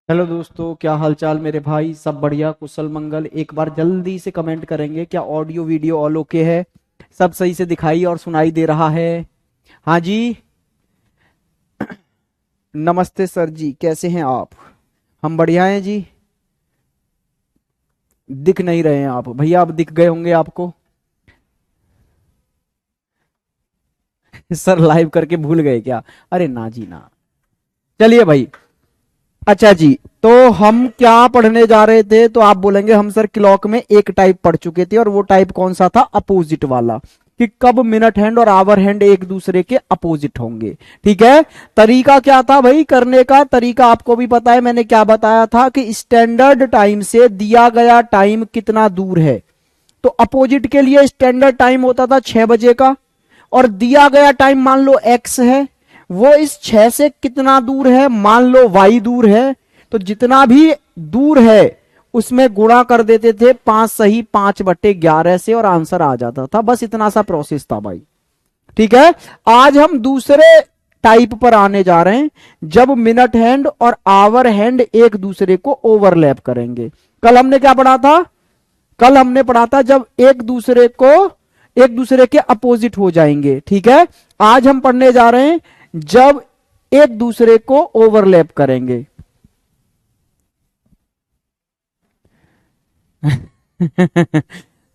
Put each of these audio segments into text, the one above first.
Hello दोस्तों, क्या हालचाल मेरे भाई। सब बढ़िया, कुशल मंगल। एक बार जल्दी से कमेंट करेंगे, क्या ऑडियो वीडियो ऑल ओके है? सब सही से दिखाई और सुनाई दे रहा है? हाँ जी। नमस्ते सर जी, कैसे हैं आप? हम बढ़िया हैं जी। दिख नहीं रहे हैं आप भैया, आप दिख गए होंगे आपको। सर लाइव करके भूल गए क्या? अरे ना जी ना। चलिए भाई। अच्छा जी। तो हम क्या पढ़ने जा रहे थे, तो आप बोलेंगे हम सर क्लॉक में एक टाइप पढ़ चुके थे, और वो टाइप कौन सा था? अपोजिट वाला। कि कब मिनट हैंड और आवर हैंड एक दूसरे के अपोजिट होंगे। ठीक है। तरीका क्या था भाई करने का? तरीका आपको भी पता है, मैंने क्या बताया था कि स्टैंडर्ड टाइम से दिया गया टाइम कितना दूर है। तो अपोजिट के लिए स्टैंडर्ड टाइम होता था 6 बजे का, और दिया गया टाइम मान लो एक्स है, वो इस 6 से कितना दूर है? मान लो वाई दूर है। तो जितना भी दूर है उसमें गुणा कर देते थे 5 सही 5/11 से, और आंसर आ जाता था। बस इतना सा प्रोसेस था भाई। ठीक है। आज हम दूसरे टाइप पर आने जा रहे हैं, जब मिनट हैंड और आवर हैंड एक दूसरे को ओवरलैप करेंगे। कल हमने क्या पढ़ा था? कल हमने पढ़ा था जब एक दूसरे के अपोजिट हो जाएंगे। ठीक है। आज हम पढ़ने जा रहे हैं जब एक दूसरे को ओवरलैप करेंगे।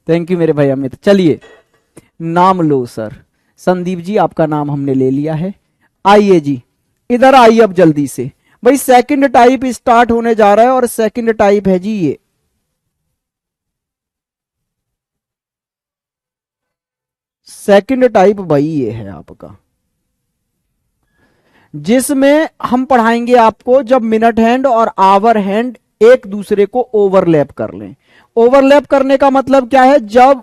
थैंक यू मेरे भाई अमित। चलिए, नाम लो सर। संदीप जी, आपका नाम हमने ले लिया है। आइए जी, इधर आइए अब जल्दी से। भाई सेकंड टाइप स्टार्ट होने जा रहा है, और सेकंड टाइप है जी ये। सेकंड टाइप भाई ये है आपका, जिसमें हम पढ़ाएंगे आपको जब मिनट हैंड और आवर हैंड एक दूसरे को ओवरलैप कर लें। ओवरलैप करने का मतलब क्या है? जब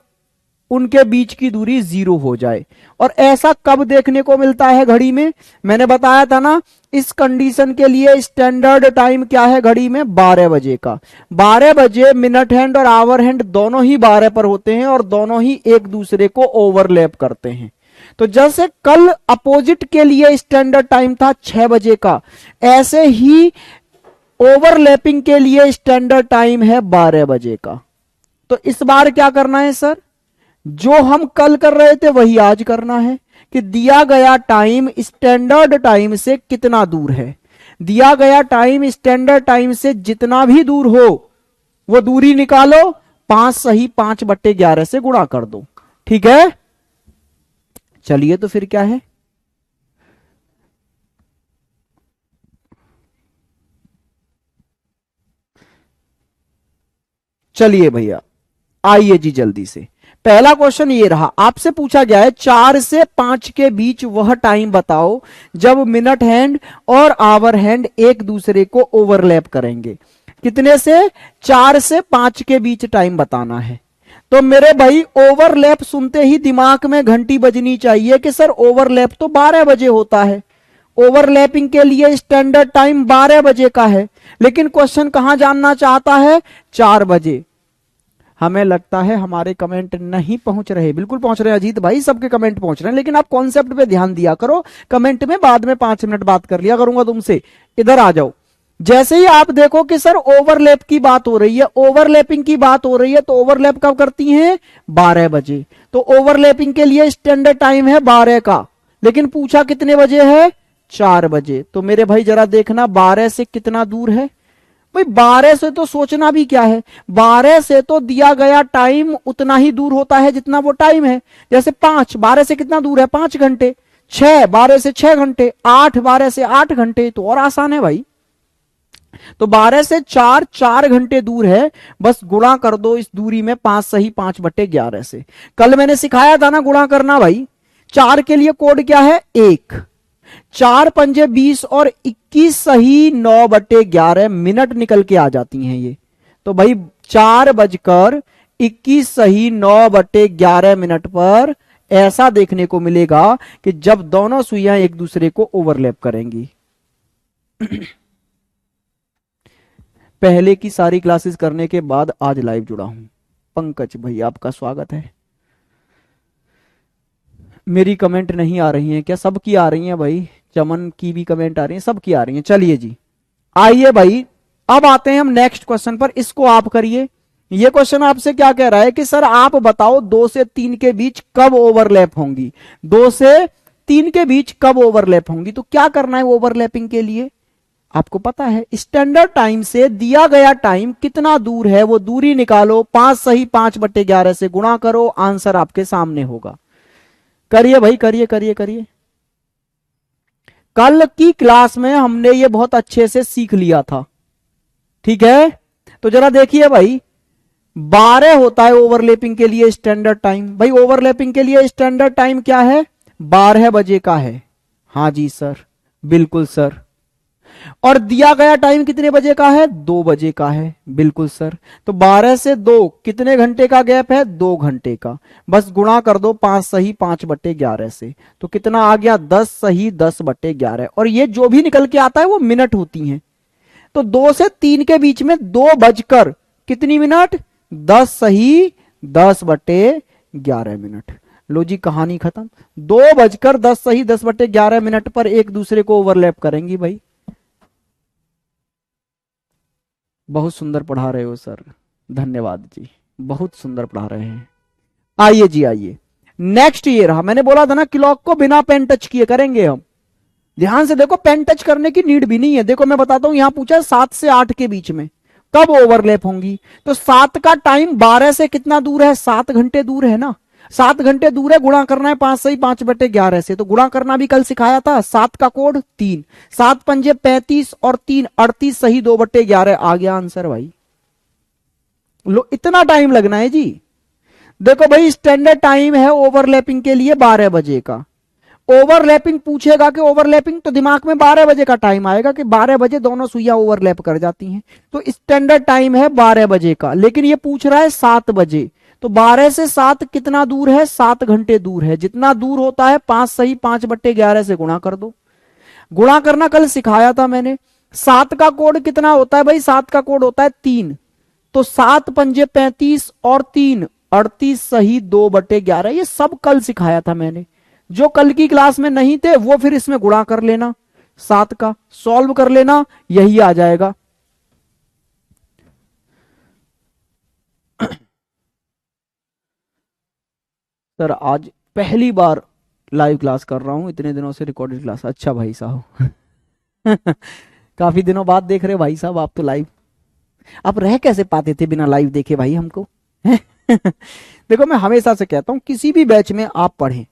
उनके बीच की दूरी 0 हो जाए। और ऐसा कब देखने को मिलता है घड़ी में? मैंने बताया था ना, इस कंडीशन के लिए स्टैंडर्ड टाइम क्या है घड़ी में? 12 बजे का। 12 बजे मिनट हैंड और आवर हैंड दोनों ही 12 पर होते हैं, और दोनों ही एक दूसरे को ओवरलैप करते हैं। तो जैसे कल अपोजिट के लिए स्टैंडर्ड टाइम था 6 बजे का, ऐसे ही ओवरलैपिंग के लिए स्टैंडर्ड टाइम है 12 बजे का। तो इस बार क्या करना है सर? जो हम कल कर रहे थे वही आज करना है, कि दिया गया टाइम स्टैंडर्ड टाइम से कितना दूर है। दिया गया टाइम स्टैंडर्ड टाइम से जितना भी दूर हो, वो दूरी निकालो, 5 सही 5/11 से गुणा कर दो। ठीक है। चलिए, तो फिर क्या है? चलिए भैया, आइए जी जल्दी से। पहला क्वेश्चन ये रहा, आपसे पूछा गया है 4 से 5 के बीच वह टाइम बताओ जब मिनट हैंड और आवर हैंड एक दूसरे को ओवरलैप करेंगे। कितने से? 4 से 5 के बीच टाइम बताना है। तो मेरे भाई ओवरलैप सुनते ही दिमाग में घंटी बजनी चाहिए कि सर ओवरलैप तो 12 बजे होता है। ओवरलैपिंग के लिए स्टैंडर्ड टाइम 12 बजे का है, लेकिन क्वेश्चन कहां जानना चाहता है? 4 बजे। हमें लगता है हमारे कमेंट नहीं पहुंच रहे। बिल्कुल पहुंच रहे हैं अजीत भाई, सबके कमेंट पहुंच रहे हैं, लेकिन आप कॉन्सेप्ट पे ध्यान दिया करो। कमेंट में बाद में 5 मिनट बात कर लिया करूंगा तुमसे। इधर आ जाओ। जैसे ही आप देखो कि सर ओवरलैप की बात हो रही है, ओवरलैपिंग की बात हो रही है, तो ओवरलैप कब करती हैं? 12 बजे। तो ओवरलैपिंग के लिए स्टैंडर्ड टाइम है 12 का, लेकिन पूछा कितने बजे है? 4 बजे। तो मेरे भाई जरा देखना 12 से कितना दूर है। भाई 12 से तो सोचना भी क्या है, 12 से तो दिया गया टाइम उतना ही दूर होता है जितना वो टाइम है। जैसे 5 12 से कितना दूर है? 5 घंटे। 6 12 से 6 घंटे। 8 12 से 8 घंटे। तो और आसान है भाई। तो 12 से 4 घंटे दूर है। बस गुणा कर दो इस दूरी में 5 सही 5/11 से। कल मैंने सिखाया था ना गुणा करना भाई। 4 के लिए कोड क्या है? 1। 4 पंजे 20, और 21 सही 9/11 मिनट निकल के आ जाती हैं ये। तो भाई 4 बजकर 21 सही 9/11 मिनट पर ऐसा देखने को मिलेगा कि जब दोनों सुइयां एक दूसरे को ओवरलैप करेंगी। पहले की सारी क्लासेस करने के बाद आज लाइव जुड़ा हूं। पंकज भाई, आपका स्वागत है। मेरी कमेंट नहीं आ रही हैं क्या? सबकी आ रही हैं भाई। चमन की भी कमेंट आ रही है, सबकी आ रही है। चलिए जी, आइए भाई। अब आते हैं हम नेक्स्ट क्वेश्चन पर, इसको आप करिए। ये क्वेश्चन आपसे क्या कह रहा है कि सर आप बताओ 2 से 3 के बीच कब ओवरलैप होंगी, 2 से 3 के बीच कब ओवरलैप होंगी। तो क्या करना है ओवरलैपिंग के लिए, आपको पता है स्टैंडर्ड टाइम से दिया गया टाइम कितना दूर है वो दूरी निकालो, 5 सही 5/11 से गुणा करो, आंसर आपके सामने होगा। करिए भाई, करिए करिए करिए। कल की क्लास में हमने ये बहुत अच्छे से सीख लिया था, ठीक है। तो जरा देखिए भाई, 12 होता है ओवरलैपिंग के लिए स्टैंडर्ड टाइम। भाई ओवरलैपिंग के लिए स्टैंडर्ड टाइम क्या है, 12 बजे का है। हाँ जी सर, बिल्कुल सर। और दिया गया टाइम कितने बजे का है, 2 बजे का है, बिल्कुल सर। तो 12 से 2 कितने घंटे का गैप है, 2 घंटे का। बस गुणा कर दो 5 सही 5/11 से, तो कितना आ गया, 10 सही 10/11। और ये जो भी निकल के आता है वो मिनट होती हैं। तो 2 से 3 के बीच में 2 बजकर कितनी मिनट, 10 सही 10/11 मिनट। लो जी, कहानी खत्म। 2 बजकर 10 सही 10/11 मिनट पर एक दूसरे को ओवरलैप करेंगी भाई। बहुत सुंदर पढ़ा रहे हो सर, धन्यवाद जी, बहुत सुंदर पढ़ा रहे हैं। आइए जी आइए, नेक्स्ट ये रहा। मैंने बोला था ना क्लॉक को बिना पेन टच किए करेंगे हम। ध्यान से देखो, पेन टच करने की नीड भी नहीं है। देखो मैं बताता हूं, यहां पूछा है 7 से 8 के बीच में कब ओवरलैप होंगी। तो 7 का टाइम 12 से कितना दूर है, 7 घंटे दूर है ना। 7 घंटे दूर है, गुणा करना है 5 सही 5/11 से। तो गुणा करना भी कल सिखाया था। 7 का कोड 3, 7 पंजे 35 और 3 38 सही 2/11 आ गया आंसर भाई। लो, इतना टाइम लगना है जी। देखो भाई, स्टैंडर्ड टाइम है ओवरलैपिंग के लिए 12 बजे का। ओवरलैपिंग पूछेगा कि ओवरलैपिंग, तो दिमाग में 12 बजे का टाइम आएगा कि 12 बजे दोनों सुइयां ओवरलैप कर जाती हैं। तो स्टैंडर्ड टाइम है 12 बजे का, लेकिन ये पूछ रहा है 7 बजे। तो 12 से 7 कितना दूर है, 7 घंटे दूर है। जितना दूर होता है 5 सही 5/11 से गुणा कर दो। गुणा करना कल सिखाया था मैंने। 7 का कोड कितना होता है भाई, 7 का कोड होता है 3। तो 7 पंजे 35 और 3 38 सही 2/11। ये सब कल सिखाया था मैंने। जो कल की क्लास में नहीं थे वो फिर इसमें गुणा कर लेना, 7 का सॉल्व कर लेना, यही आ जाएगा। सर आज पहली बार लाइव क्लास कर रहा हूं, इतने दिनों से रिकॉर्डेड क्लास। अच्छा भाई साहब काफी दिनों बाद देख रहे भाई साहब आप तो लाइव। आप रह कैसे पाते थे बिना लाइव देखे भाई हमको देखो मैं हमेशा से कहता हूं, किसी भी बैच में आप पढ़ें,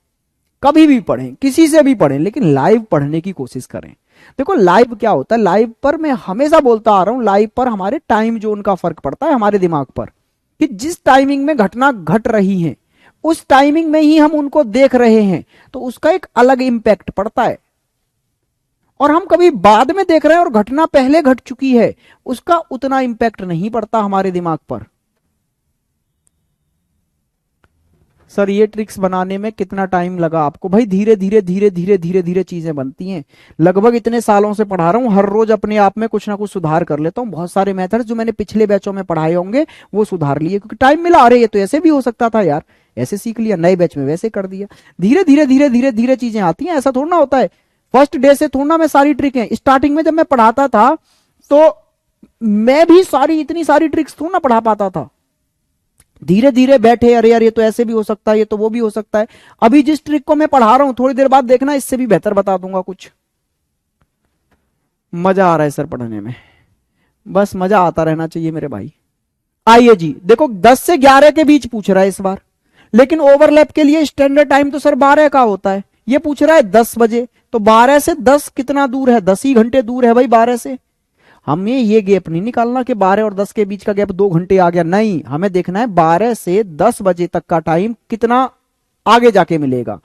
कभी भी पढ़ें, किसी से भी पढ़ें, लेकिन लाइव पढ़ने की कोशिश करें। देखो लाइव क्या होता है, लाइव पर मैं हमेशा बोलता आ रहा हूं, लाइव पर हमारे टाइम जोन का फर्क पड़ता है हमारे दिमाग पर, कि जिस टाइमिंग में घटना घट रही है उस टाइमिंग में ही हम उनको देख रहे हैं, तो उसका एक अलग इंपैक्ट पड़ता है। और हम कभी बाद में देख रहे हैं और घटना पहले घट चुकी है, उसका उतना इंपैक्ट नहीं पड़ता हमारे दिमाग पर। सर ये ट्रिक्स बनाने में कितना टाइम लगा आपको, भाई धीरे धीरे धीरे धीरे धीरे धीरे चीजें बनती हैं। लगभग इतने सालों से पढ़ा रहा हूं, हर रोज अपने आप में कुछ ना कुछ सुधार कर लेता हूं। बहुत सारे मेथड्स जो मैंने पिछले बैचों में पढ़ाए होंगे वो सुधार लिए, क्योंकि टाइम मिला। अरे ये तो ऐसे भी हो सकता था यार, ऐसे सीख लिया, नए बैच में वैसे कर दिया। धीरे धीरे धीरे धीरे धीरे चीजें आती हैं, ऐसा थोड़ा ना होता है फर्स्ट डे से थोड़ा मैं सारी ट्रिक है। स्टार्टिंग में जब मैं पढ़ाता था तो मैं भी इतनी सारी ट्रिक्स थोड़ा ना पढ़ा पाता था। धीरे धीरे बैठे, अरे यार ये तो ऐसे भी हो सकता है, ये तो वो भी हो सकता है। अभी जिस ट्रिक को मैं पढ़ा रहा हूं थोड़ी देर बाद देखना इससे भी बेहतर बता दूंगा कुछ। मजा आ रहा है सर पढ़ने में, बस मजा आता रहना चाहिए मेरे भाई। आइए जी, देखो 10 से 11 के बीच पूछ रहा है इस बार, लेकिन ओवरलैप के लिए स्टैंडर्ड टाइम तो सर 12 का होता है। ये पूछ रहा है 10 बजे, तो 12 से 10 कितना दूर है, 10 ही घंटे दूर है भाई 12 से। हमें ये गैप नहीं निकालना कि 12 और 10 के बीच का गैप 2 घंटे आ गया, नहीं, हमें देखना है 12 से 10 बजे तक का टाइम कितना आगे जाके मिलेगा।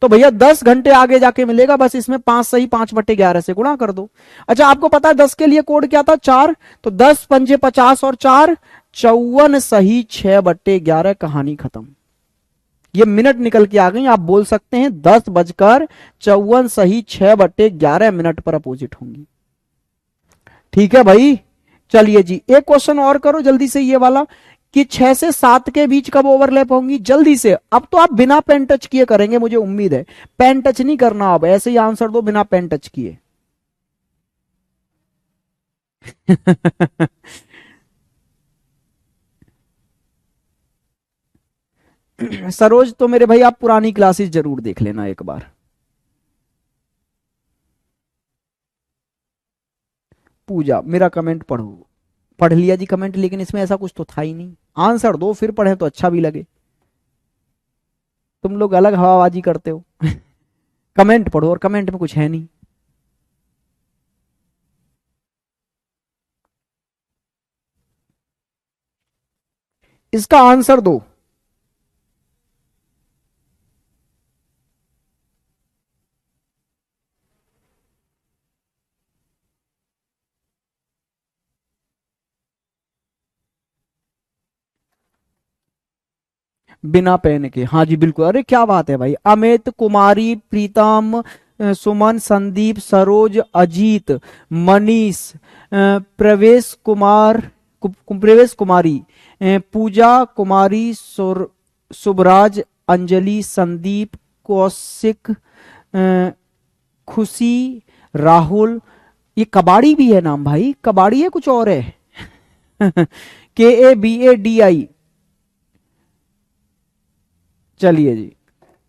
तो भैया 10 घंटे आगे जाके मिलेगा, बस इसमें 5 सही 5/11 से गुणा कर दो। अच्छा आपको पता है 10 के लिए कोड क्या था, 4। तो 10 पंजे 50 और 4 54 सही 6/11। कहानी खत्म। ये मिनट निकल के आ गई, आप बोल सकते हैं 10:54 सही 6/11 मिनट पर अपोजिट होंगी। ठीक है भाई, चलिए जी एक क्वेश्चन और करो जल्दी से, ये वाला कि 6 से 7 के बीच कब ओवरलैप होंगी, जल्दी से। अब तो आप बिना पेन टच किए करेंगे, मुझे उम्मीद है। पेन टच नहीं करना, अब ऐसे ही आंसर दो बिना पेन टच किए। सरोज तो मेरे भाई आप पुरानी क्लासेस जरूर देख लेना एक बार। पूजा मेरा कमेंट पढ़ो। पढ़ लिया जी कमेंट, लेकिन इसमें ऐसा कुछ तो था ही नहीं। आंसर दो फिर पढ़े तो अच्छा भी लगे। तुम लोग अलग हवाबाजी करते हो। कमेंट पढ़ो, और कमेंट में कुछ है नहीं। इसका आंसर दो। बिना पेन के, हाँ जी बिल्कुल। अरे क्या बात है भाई। अमित, कुमारी, प्रीतम, सुमन, संदीप, सरोज, अजीत, मनीष, प्रवेश कुमार, प्रवेश कुमारी, पूजा कुमारी, सुबराज, अंजलि, संदीप, कौशिक, खुशी, राहुल। ये कबाड़ी भी है नाम भाई, कबाड़ी है कुछ और है। KABADI। चलिए जी,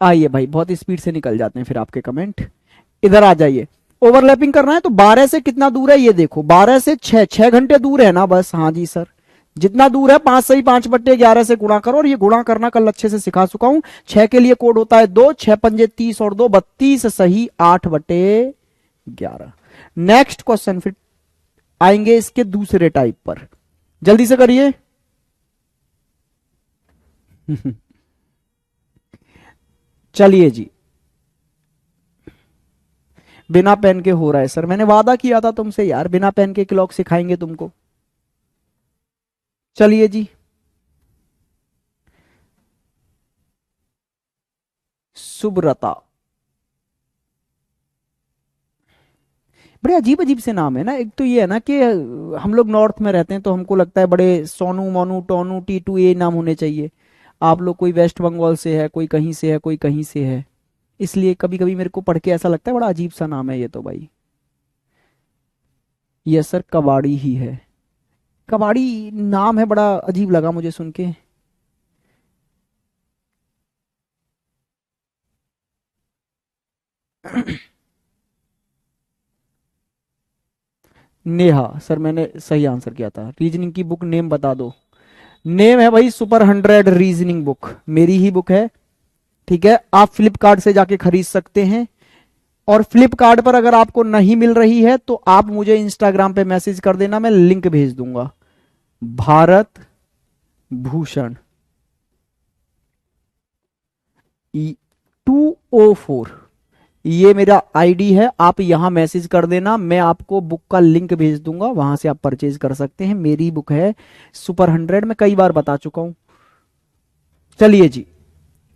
आइए भाई, बहुत स्पीड से निकल जाते हैं फिर आपके कमेंट। इधर आ जाइए। ओवरलैपिंग करना है तो 12 से कितना दूर है ये देखो। 12 से 6 घंटे दूर है ना बस। हाँ जी सर, जितना दूर है 5 सही 5/11 से गुणा करो। और ये गुणा करना कल अच्छे से सिखा चुका हूं। 6 के लिए कोड होता है 2, 6 पंजे 30 और 2 32 सही 8/11। नेक्स्ट क्वेश्चन फिर आएंगे इसके दूसरे टाइप पर। जल्दी से करिए। चलिए जी। बिना पेन के हो रहा है सर, मैंने वादा किया था तुमसे यार, बिना पेन के क्लॉक सिखाएंगे तुमको। चलिए जी। सुब्रता। बड़े अजीब अजीब से नाम है ना। एक तो ये है ना कि हम लोग नॉर्थ में रहते हैं तो हमको लगता है बड़े सोनू मोनू टोनू टीटू ये नाम होने चाहिए। आप लोग कोई वेस्ट बंगाल से है, कोई कहीं से है, कोई कहीं से है। इसलिए कभी कभी मेरे को पढ़ के ऐसा लगता है बड़ा अजीब सा नाम है ये तो भाई। ये सर कबाड़ी ही है। कबाड़ी नाम है, बड़ा अजीब लगा मुझे सुन के। नेहा सर, मैंने सही आंसर किया था। रीजनिंग की बुक नेम बता दो। नेम है भाई सुपर 100 रीजनिंग बुक, मेरी ही बुक है। ठीक है, आप फ्लिपकार्ट से जाके खरीद सकते हैं। और फ्लिपकार्ट पर अगर आपको नहीं मिल रही है तो आप मुझे इंस्टाग्राम पे मैसेज कर देना, मैं लिंक भेज दूंगा। भारत भूषण 204, ये मेरा आईडी है। आप यहां मैसेज कर देना, मैं आपको बुक का लिंक भेज दूंगा, वहां से आप परचेज कर सकते हैं। मेरी बुक है सुपर 100, मैं कई बार बता चुका हूं। चलिए जी,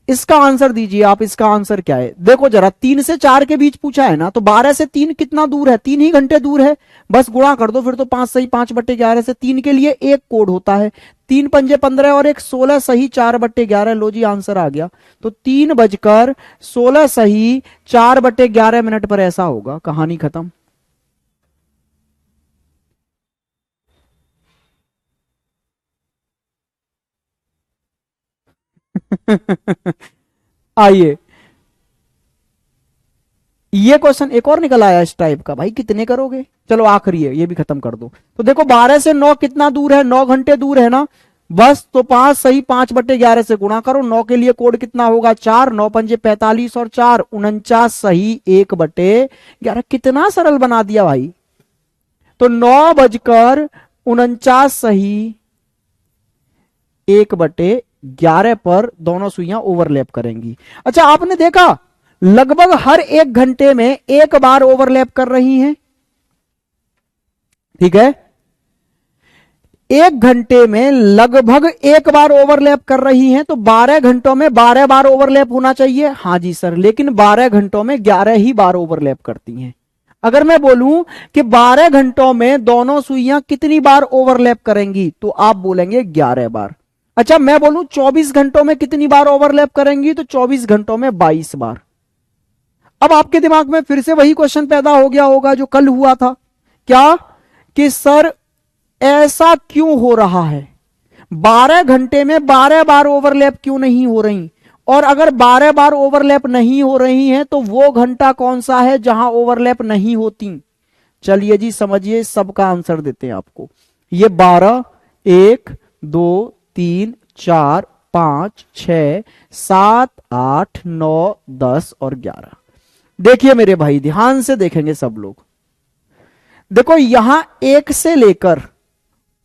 इसका आंसर दीजिए आप। इसका आंसर क्या है देखो जरा। 3 से 4 के बीच पूछा है ना, तो 12 से 3 कितना दूर है? 3 ही घंटे दूर है। बस गुणा कर दो फिर तो। 5 सही 5/11 से 3 के लिए एक कोड होता है। 3 पंजे 15 और एक 16 सही 4/11। लो जी आंसर आ गया। तो 3 बजकर 16 सही 4/11 पर ऐसा होगा। कहानी खत्म। आइए, ये क्वेश्चन एक और निकल आया इस टाइप का। भाई कितने करोगे? चलो आखिरी है, ये भी खत्म कर दो। तो देखो 12 से 9 कितना दूर है? 9 घंटे दूर है ना। बस तो 5 सही 5/11 से गुणा करो। 9 के लिए कोड कितना होगा? 4। 9 पंजे 45 और 4 49 सही 1/11। कितना सरल बना दिया भाई। तो 9 बजकर 49 सही 1/11 पर दोनों सुइयां ओवरलैप करेंगी। अच्छा आपने देखा लगभग हर 1 घंटे में एक बार ओवरलैप कर रही हैं। ठीक है, 1 घंटे में लगभग एक बार ओवरलैप कर रही हैं, तो 12 घंटों में 12 बार ओवरलैप होना चाहिए। हाँ जी सर, लेकिन 12 घंटों में 11 ही बार ओवरलैप करती हैं। अगर मैं बोलूं कि 12 घंटों में दोनों सुइयां कितनी बार ओवरलैप करेंगी, तो आप बोलेंगे 11 बार। अच्छा मैं बोलूं 24 घंटों में कितनी बार ओवरलैप करेंगी, तो 24 घंटों में 22 बार। अब आपके दिमाग में फिर से वही क्वेश्चन पैदा हो गया होगा जो कल हुआ था। क्या? कि सर ऐसा क्यों हो रहा है, 12 घंटे में 12 बार ओवरलैप क्यों नहीं हो रही, और अगर 12 बार ओवरलैप नहीं हो रही हैं तो वो घंटा कौन सा है जहां ओवरलैप नहीं होती। चलिए जी समझिए, सबका आंसर देते हैं आपको। ये 12, 1, 2, 3, 4, 5, 6, 7, 8, 9, 10 और 11। देखिए मेरे भाई, ध्यान से देखेंगे सब लोग। देखो यहां 1 से लेकर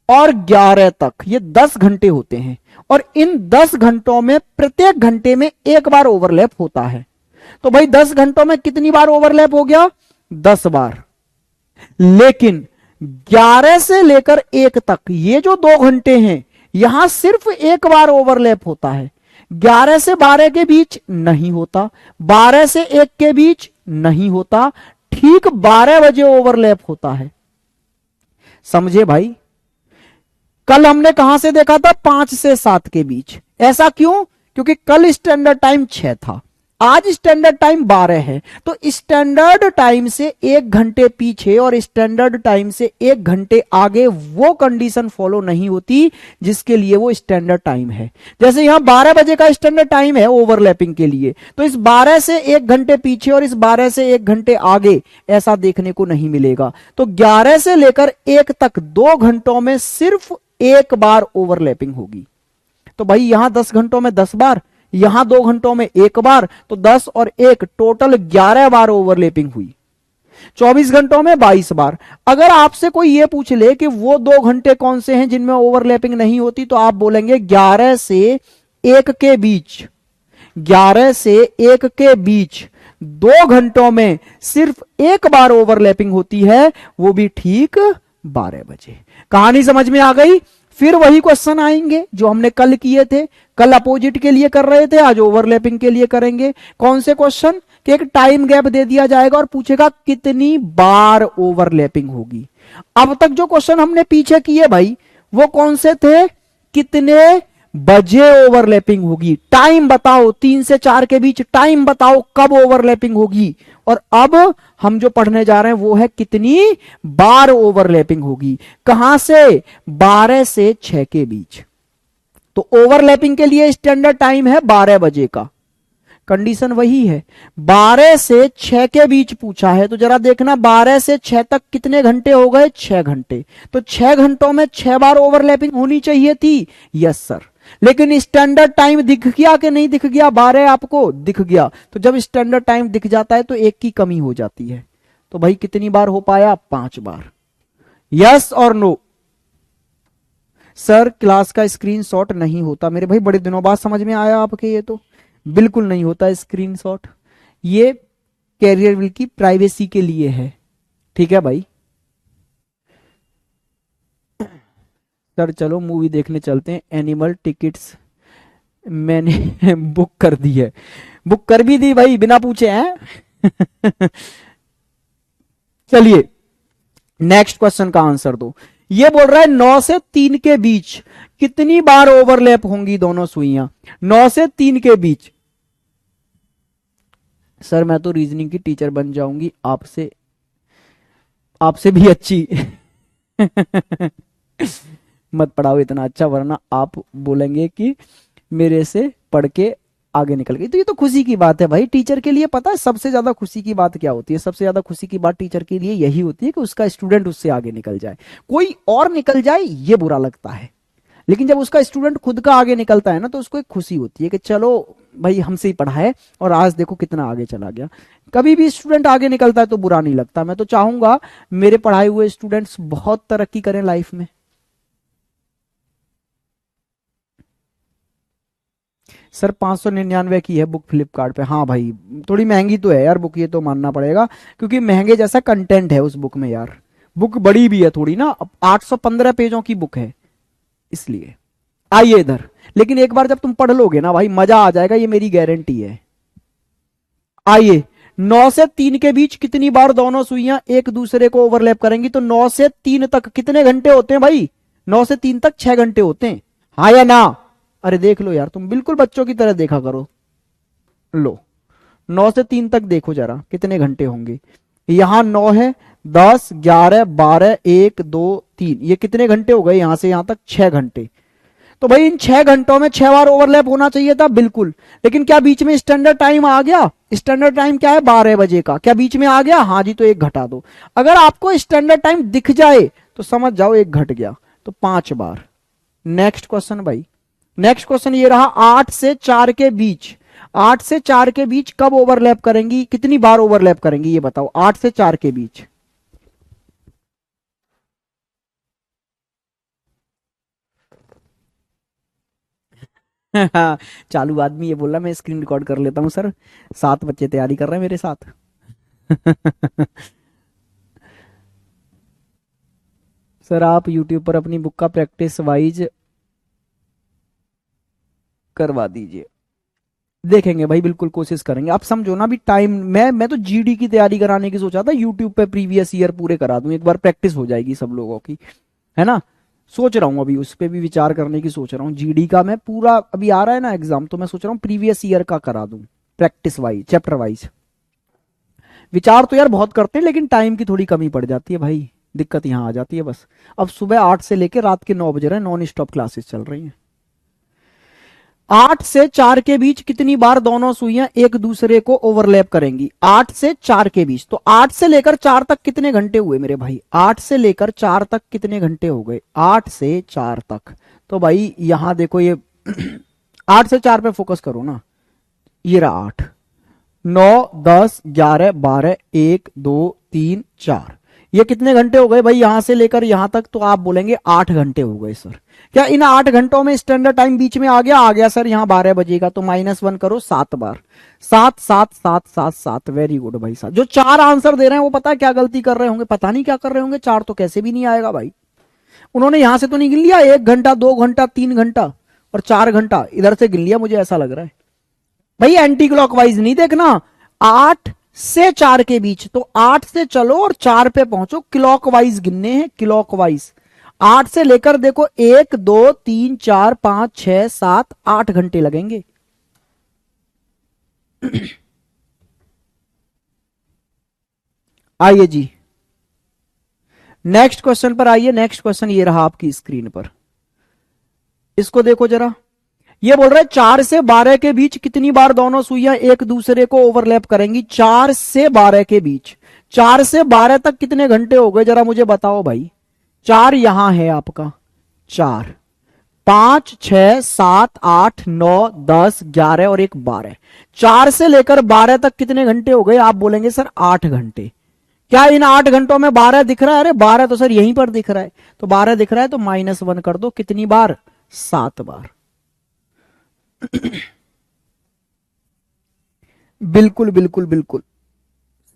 और 11 तक ये 10 घंटे होते हैं, और इन 10 घंटों में प्रत्येक घंटे में एक बार ओवरलैप होता है। तो भाई 10 घंटों में कितनी बार ओवरलैप हो गया, 10 बार। लेकिन 11 से लेकर 1 तक ये जो 2 घंटे हैं, यहां सिर्फ एक बार ओवरलैप होता है। 11 से 12 के बीच नहीं होता, 12 से 1 के बीच नहीं होता, ठीक 12 बजे ओवरलैप होता है। समझे भाई। कल हमने कहां से देखा था, 5 से 7 के बीच। ऐसा क्यों, क्योंकि कल स्टैंडर्ड टाइम 6 था, आज स्टैंडर्ड टाइम 12 है। तो स्टैंडर्ड टाइम से 1 घंटे पीछे और स्टैंडर्ड टाइम से 1 घंटे आगे वो कंडीशन फॉलो नहीं होती जिसके लिए वो स्टैंडर्ड टाइम है। जैसे यहां 12 बजे का स्टैंडर्ड टाइम है ओवरलैपिंग के लिए, तो इस 12 से 1 घंटे पीछे और इस 12 से 1 घंटे आगे ऐसा देखने को नहीं मिलेगा। तो 11 से लेकर 1 तक 2 घंटों में सिर्फ एक बार ओवरलैपिंग होगी। तो भाई यहां 10 घंटों में 10 बार, यहां 2 घंटों में 1 बार, तो 10 और 1 टोटल 11 बार ओवरलैपिंग हुई। 24 घंटों में 22 बार। अगर आपसे कोई यह पूछ ले कि वो 2 घंटे कौन से हैं जिनमें ओवरलैपिंग नहीं होती, तो आप बोलेंगे 11 से 1 के बीच, 11 से 1 के बीच 2 घंटों में सिर्फ एक बार ओवरलैपिंग होती है, वो भी ठीक 12 बजे। कहानी समझ में आ गई। फिर वही क्वेश्चन आएंगे जो हमने कल किए थे। कल अपोजिट के लिए कर रहे थे, आज ओवरलैपिंग के लिए करेंगे। कौन से क्वेश्चन, कि एक टाइम गैप दे दिया जाएगा और पूछेगा कितनी बार ओवरलैपिंग होगी। अब तक जो क्वेश्चन हमने पीछे किए भाई, वो कौन से थे, कितने बजे ओवरलैपिंग होगी, टाइम बताओ, 3 से 4 के बीच टाइम बताओ कब ओवरलैपिंग होगी। और अब हम जो पढ़ने जा रहे हैं वो है कितनी बार ओवरलैपिंग होगी। कहां से, 12 से 6 के बीच। तो ओवरलैपिंग के लिए स्टैंडर्ड टाइम है 12 बजे का, कंडीशन वही है। 12 से 6 के बीच पूछा है, तो जरा देखना 12 से 6 तक कितने घंटे हो गए, 6 घंटे। तो 6 घंटों में 6 बार ओवरलैपिंग होनी चाहिए थी। Yes sir. लेकिन स्टैंडर्ड टाइम दिख गया कि नहीं दिख गया, 12 आपको दिख गया। तो जब स्टैंडर्ड टाइम दिख जाता है तो 1 की कमी हो जाती है। तो भाई कितनी बार हो पाया, 5 बार। यस और नो। सर क्लास का स्क्रीनशॉट नहीं होता। मेरे भाई बड़े दिनों बाद समझ में आया आपके, ये तो बिल्कुल नहीं होता स्क्रीनशॉट। ये कैरियर विल की प्राइवेसी के लिए है, ठीक है भाई। सर चलो मूवी देखने चलते हैं, एनिमल टिकट्स मैंने बुक कर दी है। बुक कर भी दी भाई, बिना पूछे हैं। चलिए नेक्स्ट क्वेश्चन का आंसर दो। ये बोल रहा है 9 से 3 के बीच कितनी बार ओवरलैप होंगी दोनों सुइयां। 9 से 3 के बीच। सर मैं तो रीजनिंग की टीचर बन जाऊंगी, आपसे भी अच्छी। मत पढ़ाओ इतना अच्छा, वरना आप बोलेंगे कि मेरे से पढ़ के आगे निकल गई। तो ये तो खुशी की बात है भाई टीचर के लिए। पता है सबसे ज्यादा खुशी की बात क्या होती है, सबसे ज्यादा खुशी की बात टीचर के लिए यही होती है कि उसका स्टूडेंट उससे आगे निकल जाए। कोई और निकल जाए ये बुरा लगता है, लेकिन जब उसका स्टूडेंट खुद का आगे निकलता है ना, तो उसको एक खुशी होती है कि चलो भाई हमसे ही पढ़ा है और आज देखो कितना आगे चला गया। कभी भी स्टूडेंट आगे निकलता है तो बुरा नहीं लगता। मैं तो चाहूंगा मेरे पढ़ाए हुए स्टूडेंट्स बहुत तरक्की करें लाइफ में। सर 599 की है बुक फ्लिपकार्ट पे। हाँ भाई थोड़ी महंगी तो है यार बुक, ये तो मानना पड़ेगा, क्योंकि महंगे जैसा कंटेंट है उस बुक में यार। बुक बड़ी भी है थोड़ी ना, 815 पेजों की बुक है इसलिए। आइए इधर, लेकिन एक बार जब तुम पढ़ लोगे ना भाई मजा आ जाएगा, ये मेरी गारंटी है। आइए 9 से 3 के बीच कितनी बार दोनों सुइयां एक दूसरे को ओवरलैप करेंगी। तो 9 से 3 तक कितने घंटे होते हैं भाई, 9 से 3 तक 6 घंटे होते हैं, हाँ या ना। अरे देख लो यार, तुम बिल्कुल बच्चों की तरह देखा करो। लो 9 से 3 तक देखो जरा कितने घंटे होंगे। यहां 9 है 10, 11, 12, 1, 2, 3, ये कितने घंटे हो गए यहां से यहां तक? 6 घंटे। तो भाई इन 6 घंटों में 6 बार ओवरलैप होना चाहिए था, बिल्कुल। लेकिन क्या बीच में स्टैंडर्ड टाइम आ गया? स्टैंडर्ड टाइम क्या है? 12 बजे का। क्या बीच में आ गया? हाँ जी, तो एक घटा दो। अगर आपको स्टैंडर्ड टाइम दिख जाए तो समझ जाओ एक घट गया, तो 5 बार। नेक्स्ट क्वेश्चन भाई, नेक्स्ट क्वेश्चन ये रहा, 8 से 4 के बीच, 8 से 4 के बीच कब ओवरलैप करेंगी, कितनी बार ओवरलैप करेंगी ये बताओ, 8 से 4 के बीच। चालू आदमी ये बोल रहा मैं स्क्रीन रिकॉर्ड कर लेता हूँ सर, 7 बच्चे तैयारी कर रहे हैं मेरे साथ। सर आप यूट्यूब पर अपनी बुक का प्रैक्टिस वाइज करवा दीजिए। देखेंगे भाई, बिल्कुल कोशिश करेंगे। आप समझो ना, भी टाइम, मैं तो जीडी की तैयारी कराने की सोचा था, यूट्यूब पे प्रीवियस ईयर पूरे करा दूं, एक बार प्रैक्टिस हो जाएगी सब लोगों की, है ना। सोच रहा हूँ अभी उस पे भी विचार करने की सोच रहा हूँ। जीडी का मैं पूरा, अभी आ रहा है ना एग्जाम, तो मैं सोच रहा हूँ प्रीवियस ईयर का करा दूं, प्रैक्टिस वाइज, चैप्टर वाइज। विचार तो यार बहुत करते हैं, लेकिन टाइम की थोड़ी कमी पड़ जाती है भाई, दिक्कत यहाँ आ जाती है बस। अब सुबह 8 से लेकर रात के 9 बजे रहे, नॉन स्टॉप क्लासेस चल रही हैं। 8 से 4 के बीच कितनी बार दोनों सुइयां एक दूसरे को ओवरलैप करेंगी? 8 से 4 के बीच, तो 8 से लेकर 4 तक कितने घंटे हुए मेरे भाई? 8 से लेकर 4 तक कितने घंटे हो गए? 8 से 4 तक। तो भाई यहां देखो ये 8 से 4 पे फोकस करो ना, ये रहा 8, 9, 10, 11, 12, 1, 2, 3, 4, ये कितने घंटे हो गए भाई यहां से लेकर यहां तक? तो आप बोलेंगे 8 घंटे हो गए सर। क्या इन 8 घंटों में स्टैंडर्ड टाइम बीच में आ गया? आ गया सर, यहाँ 12 बजेगा, तो -1 करो 7 बार। 7, 7, 7, 7, 7, वेरी गुड भाई साहब। जो 4 आंसर दे रहे हैं वो पता है क्या गलती कर रहे होंगे? पता नहीं क्या कर रहे होंगे, 4 तो कैसे भी नहीं आएगा भाई। उन्होंने यहां से तो नहीं गिन लिया 1 घंटा, 2 घंटा, 3 घंटा और 4 घंटा, इधर से गिन लिया, मुझे ऐसा लग रहा है भाई। एंटी क्लॉकवाइज नहीं देखना, 8 से 4 के बीच, तो 8 से चलो और 4 पे पहुंचो, क्लॉकवाइज गिनने हैं, क्लॉकवाइज। 8 से लेकर देखो 1, 2, 3, 4, 5, 6, 7, 8 घंटे लगेंगे। आइए जी, नेक्स्ट क्वेश्चन पर आइए। नेक्स्ट क्वेश्चन ये रहा आपकी स्क्रीन पर, इसको देखो जरा। ये बोल रहा है 4 से 12 के बीच कितनी बार दोनों सुइयां एक दूसरे को ओवरलैप करेंगी? 4 से 12 के बीच, 4 से 12 तक कितने घंटे हो गए जरा मुझे बताओ भाई। 4 यहां है आपका, 4, 5, 6, 7, 8, 9, 10, 11 और एक 12, 4 से लेकर 12 तक कितने घंटे हो गए? आप बोलेंगे सर 8 घंटे। क्या इन 8 घंटों में 12 दिख रहा है? अरे 12 तो सर यहीं पर दिख रहा है, तो 12 दिख रहा है तो -1 कर दो, कितनी बार? 7 बार। बिल्कुल बिल्कुल बिल्कुल,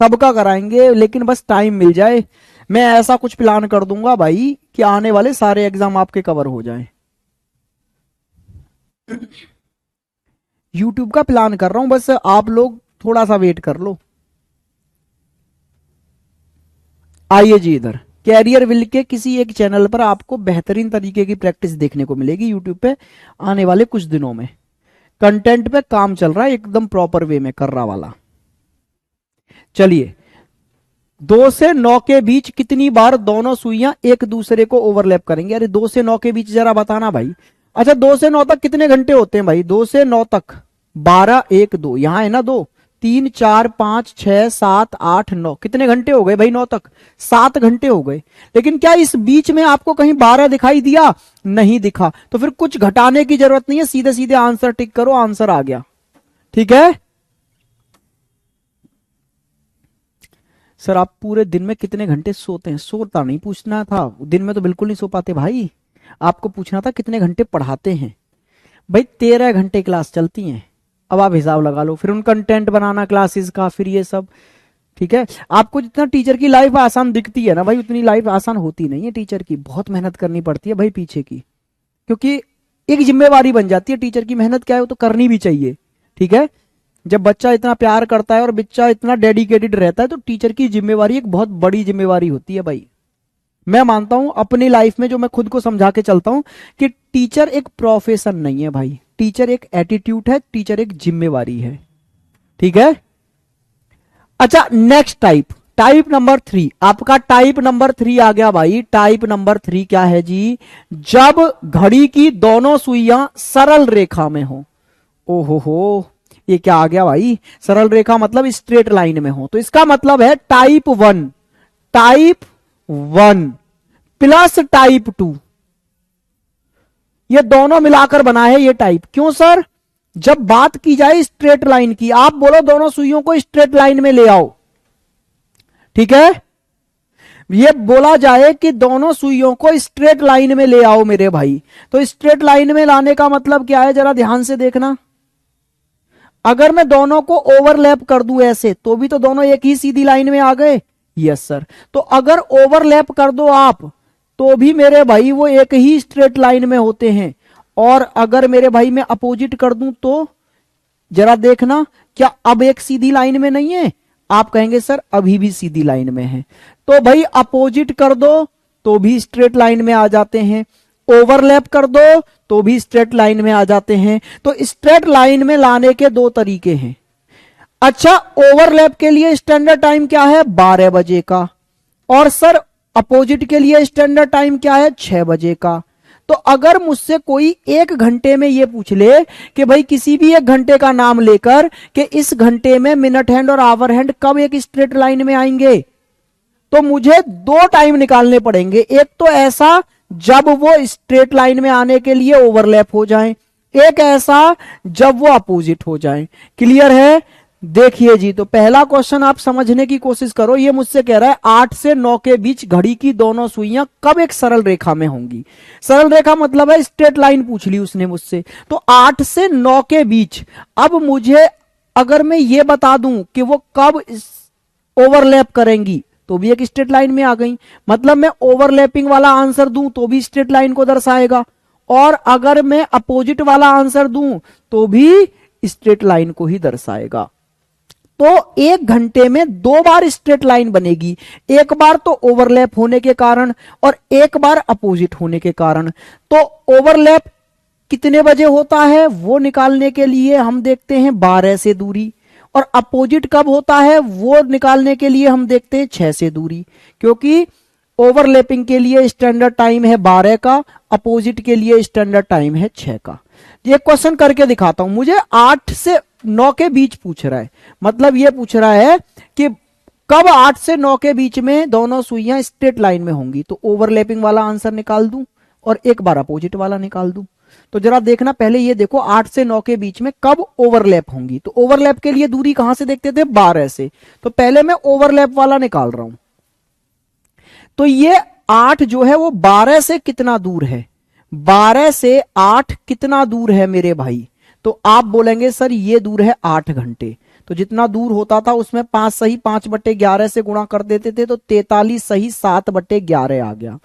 सबका कराएंगे, लेकिन बस टाइम मिल जाए। मैं ऐसा कुछ प्लान कर दूंगा भाई कि आने वाले सारे एग्जाम आपके कवर हो जाएं। यूट्यूब का प्लान कर रहा हूं, बस आप लोग थोड़ा सा वेट कर लो। आइए जी इधर, कैरियर विल के किसी एक चैनल पर आपको बेहतरीन तरीके की प्रैक्टिस देखने को मिलेगी यूट्यूब पे आने वाले कुछ दिनों में। कंटेंट पे काम चल रहा है एकदम प्रॉपर वे में, कर रहा वाला। चलिए, 2 से 9 के बीच कितनी बार दोनों सुइयां एक दूसरे को ओवरलैप करेंगे? अरे 2 से 9 के बीच जरा बताना भाई। अच्छा 2 से 9 तक कितने घंटे होते हैं भाई? 2 से 9 तक 12, 1, 2, यहां है ना 2, 3, 4, 5, 6, 7, 8, 9, कितने घंटे हो गए भाई 9 तक? 7 घंटे हो गए। लेकिन क्या इस बीच में आपको कहीं 12 दिखाई दिया? नहीं दिखा, तो फिर कुछ घटाने की जरूरत नहीं है, सीधे सीधे आंसर टिक करो, आंसर आ गया। ठीक है सर, आप पूरे दिन में कितने घंटे सोते हैं? सोता नहीं पूछना था, दिन में तो बिल्कुल नहीं सो पाते भाई। आपको पूछना था कितने घंटे पढ़ाते हैं। भाई 13 घंटे क्लास चलती हैं, अब आप हिसाब लगा लो, फिर उन कंटेंट बनाना क्लासेस का, फिर ये सब। ठीक है, आपको जितना टीचर की लाइफ आसान दिखती है ना भाई, उतनी लाइफ आसान होती नहीं है टीचर की, बहुत मेहनत करनी पड़ती है भाई पीछे की, क्योंकि एक जिम्मेवारी बन जाती है टीचर की। मेहनत क्या है, वो तो करनी भी चाहिए। ठीक है, जब बच्चा इतना प्यार करता है और बच्चा इतना डेडिकेटेड रहता है, तो टीचर की जिम्मेवारी एक बहुत बड़ी जिम्मेवारी होती है भाई। मैं मानता हूं अपनी लाइफ में, जो मैं खुद को समझा के चलता हूं, कि टीचर एक प्रोफेशन नहीं है भाई, टीचर एक एटीट्यूड है, टीचर एक जिम्मेवारी है। ठीक है, अच्छा नेक्स्ट टाइप, टाइप नंबर 3, आपका टाइप नंबर 3 आ गया भाई। टाइप नंबर 3 क्या है जी? जब घड़ी की दोनों सुइयां सरल रेखा में हो। ओहो, ये क्या आ गया भाई? सरल रेखा मतलब स्ट्रेट लाइन में हो, तो इसका मतलब है टाइप 1, टाइप 1 प्लस टाइप 2, ये दोनों मिलाकर बना है ये टाइप। क्यों सर? जब बात की जाए स्ट्रेट लाइन की, आप बोलो दोनों सुइयों को स्ट्रेट लाइन में ले आओ, ठीक है? ये बोला जाए कि दोनों सुइयों को स्ट्रेट लाइन में ले आओ मेरे भाई, तो स्ट्रेट लाइन में लाने का मतलब क्या है, जरा ध्यान से देखना। अगर मैं दोनों को ओवरलैप कर दूं ऐसे, तो भी तो दोनों एक ही सीधी लाइन में आ गए। Yes sir. तो अगर ओवरलैप कर दो आप, तो भी मेरे भाई वो एक ही स्ट्रेट लाइन में होते हैं। और अगर मेरे भाई मैं अपोजिट कर दूं, तो जरा देखना, क्या अब एक सीधी लाइन में नहीं है? आप कहेंगे सर अभी भी सीधी लाइन में है। तो भाई अपोजिट कर दो तो भी स्ट्रेट लाइन में आ जाते हैं, ओवरलैप कर दो तो भी स्ट्रेट लाइन में आ जाते हैं। तो स्ट्रेट लाइन में लाने के दो तरीके हैं। अच्छा, ओवरलैप के लिए स्टैंडर्ड टाइम क्या है? 12 बजे का। और सर अपोजिट के लिए स्टैंडर्ड टाइम क्या है? 6 बजे का। तो अगर मुझसे कोई 1 घंटे में ये पूछ ले कि भाई किसी भी 1 घंटे का नाम लेकर कि इस घंटे में मिनट हैंड और आवर हैंड कब एक स्ट्रेट लाइन में आएंगे, तो मुझे 2 टाइम निकालने पड़ेंगे। एक तो ऐसा जब वो स्ट्रेट लाइन में आने के लिए ओवरलैप हो जाएं, एक ऐसा जब वो अपोजिट हो जाएं। क्लियर है? देखिए जी, तो पहला क्वेश्चन आप समझने की कोशिश करो। ये मुझसे कह रहा है 8 से 9 के बीच घड़ी की दोनों सुइयां कब एक सरल रेखा में होंगी। सरल रेखा मतलब है स्ट्रेट लाइन पूछ ली उसने मुझसे। तो 8 से 9 के बीच, अब मुझे अगर मैं ये बता दूं कि वो कब ओवरलैप करेंगी, तो भी एक स्ट्रेट लाइन में आ गई। मतलब मैं ओवरलैपिंग वाला आंसर दूं तो भी स्ट्रेट लाइन को दर्शाएगा, और अगर मैं अपोजिट वाला आंसर दूं तो भी स्ट्रेट लाइन को ही दर्शाएगा। तो 1 घंटे में 2 बार स्ट्रेट लाइन बनेगी, एक बार तो ओवरलैप होने के कारण और एक बार अपोजिट होने के कारण। तो ओवरलैप कितने बजे होता है वो निकालने के लिए हम देखते हैं 12 से दूरी, और अपोजिट कब होता है वो निकालने के लिए हम देखते हैं 6 से दूरी। क्योंकि ओवरलैपिंग के लिए स्टैंडर्ड टाइम है 12 का, अपोजिट के लिए स्टैंडर्ड टाइम है 6 का। ये क्वेश्चन करके दिखाता हूं। मुझे 8 से 9 के बीच पूछ रहा है, मतलब ये पूछ रहा है कि कब 8 से 9 के बीच में दोनों सुइयां स्ट्रेट लाइन में होंगी। तो ओवरलैपिंग वाला आंसर निकाल दूं और एक बार अपोजिट वाला निकाल दूं। तो जरा देखना, पहले ये देखो 8 से 9 के बीच में कब ओवरलैप होंगी। तो ओवरलैप के लिए दूरी कहां से देखते थे? 12 से। तो पहले मैं ओवरलैप वाला निकाल रहा हूं। तो ये 8 जो है वो 12 से कितना दूर है? 12 से 8 कितना दूर है मेरे भाई? तो आप बोलेंगे सर ये दूर है 8 घंटे। तो जितना दूर होता था उसमें 5 सही 5/11 से गुणा कर देते थे, तो 43 सही 7/11 आ गया।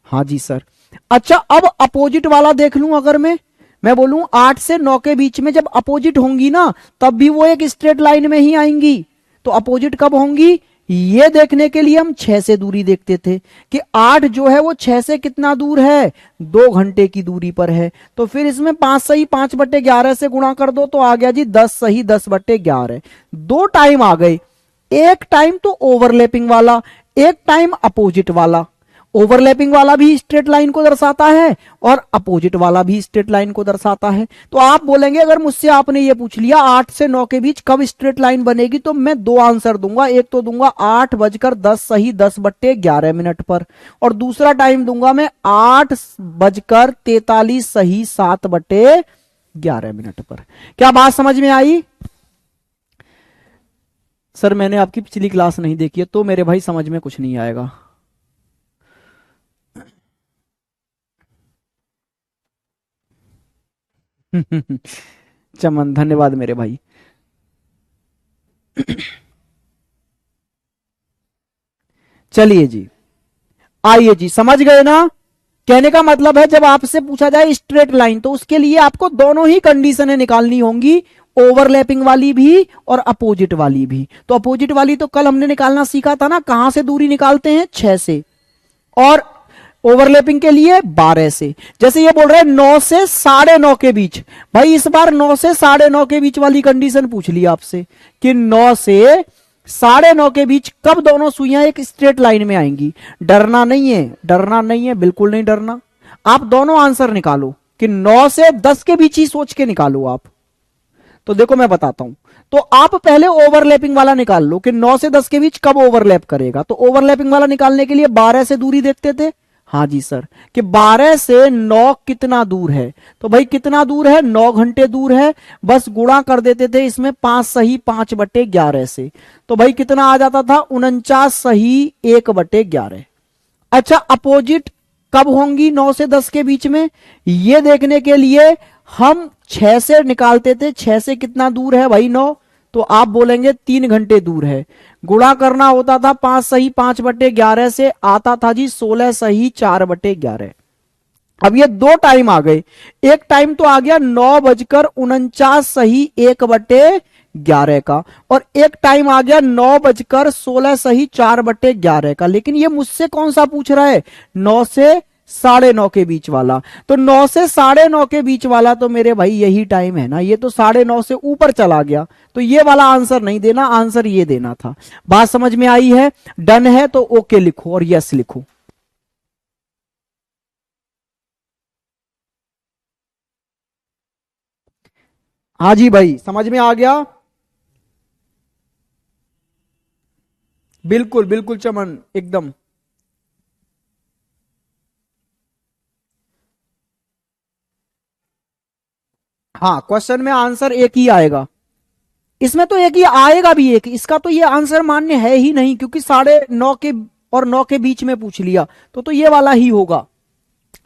हाँ जी सर। अच्छा, अब अपोजिट वाला देख लूं। अगर मैं बोलूं 8 से 9 के बीच में जब अपोजिट होंगी ना, तब भी वो एक स्ट्रेट लाइन में ही आएंगी। तो अपोजिट कब होंगी ये देखने के लिए हम 6 से दूरी देखते थे कि 8 जो है वो 6 से कितना दूर है? 2 घंटे की दूरी पर है। तो फिर इसमें 5 सही 5/11 से गुणा कर दो, तो आ गया जी 10 सही 10/11। 2 टाइम आ गए, एक टाइम तो ओवरलैपिंग वाला, एक टाइम अपोजिट वाला। ओवरलैपिंग वाला भी स्ट्रेट लाइन को दर्शाता है और अपोजिट वाला भी स्ट्रेट लाइन को दर्शाता है। तो आप बोलेंगे अगर मुझसे आपने ये पूछ लिया 8 से 9 के बीच कब स्ट्रेट लाइन बनेगी, तो मैं 2 आंसर दूंगा। एक तो दूंगा 8:10 सही 10/11 पर, और दूसरा टाइम दूंगा मैं 8:43 सही 7/11 पर। क्या बात समझ में आई? सर मैंने आपकी पिछली क्लास नहीं देखी है, तो मेरे भाई समझ में कुछ नहीं आएगा। चमन, धन्यवाद मेरे भाई। चलिए जी, आइए जी, समझ गए ना? कहने का मतलब है जब आपसे पूछा जाए स्ट्रेट लाइन, तो उसके लिए आपको दोनों ही कंडीशनें निकालनी होंगी, ओवरलैपिंग वाली भी और अपोजिट वाली भी। तो अपोजिट वाली तो कल हमने निकालना सीखा था ना, कहां से दूरी निकालते हैं? 6 से। और ओवरलैपिंग के लिए 12 से। जैसे ये बोल रहे हैं 9 से 9:30 के बीच, भाई इस बार 9 से 9:30 के बीच वाली कंडीशन पूछ ली आपसे कि 9 से 9:30 के बीच कब दोनों सुइयां एक स्ट्रेट लाइन में आएंगी? डरना नहीं है, डरना नहीं है, बिल्कुल नहीं डरना। आप दोनों आंसर निकालो कि 9 से 10 के बीच ही सोच के निकालो आप। तो देखो मैं बताता हूं। तो आप पहले ओवरलैपिंग वाला निकाल लो कि 9 से 10 के बीच कब ओवरलैप करेगा। तो ओवरलैपिंग वाला निकालने के लिए 12 से दूरी देखते थे। हाँ जी सर, कि 12 से 9 कितना दूर है? तो भाई कितना दूर है? 9 घंटे दूर है। बस गुणा कर देते थे इसमें 5 सही 5/11 से। तो भाई कितना आ जाता था? 49 सही 1/11। अच्छा, अपोजिट कब होंगी 9 से 10 के बीच में? ये देखने के लिए हम 6 से निकालते थे। 6 से कितना दूर है भाई? 9। तो आप बोलेंगे 3 घंटे दूर है। गुणा करना होता था 5 सही 5/11 से, आता था जी 16 सही 4/11। अब ये दो टाइम आ गए। एक टाइम तो आ गया 9:49 सही 1/11 का, और एक टाइम आ गया 9:16 सही 4/11 का। लेकिन ये मुझसे कौन सा पूछ रहा है? 9 से 9:30 के बीच वाला। तो 9 से 9:30 के बीच वाला तो मेरे भाई यही टाइम है ना। ये तो 9:30 से ऊपर चला गया, तो ये वाला आंसर नहीं देना, आंसर ये देना था। बात समझ में आई है? डन है तो ओके लिखो और यस लिखो। हाँ जी भाई, समझ में आ गया? बिल्कुल बिल्कुल चमन, एकदम। हाँ, क्वेश्चन में आंसर एक ही आएगा। इसमें तो एक ही आएगा भी एक, इसका तो ये आंसर मान्य है ही नहीं, क्योंकि 9:30 के और 9 के बीच में पूछ लिया तो ये वाला ही होगा।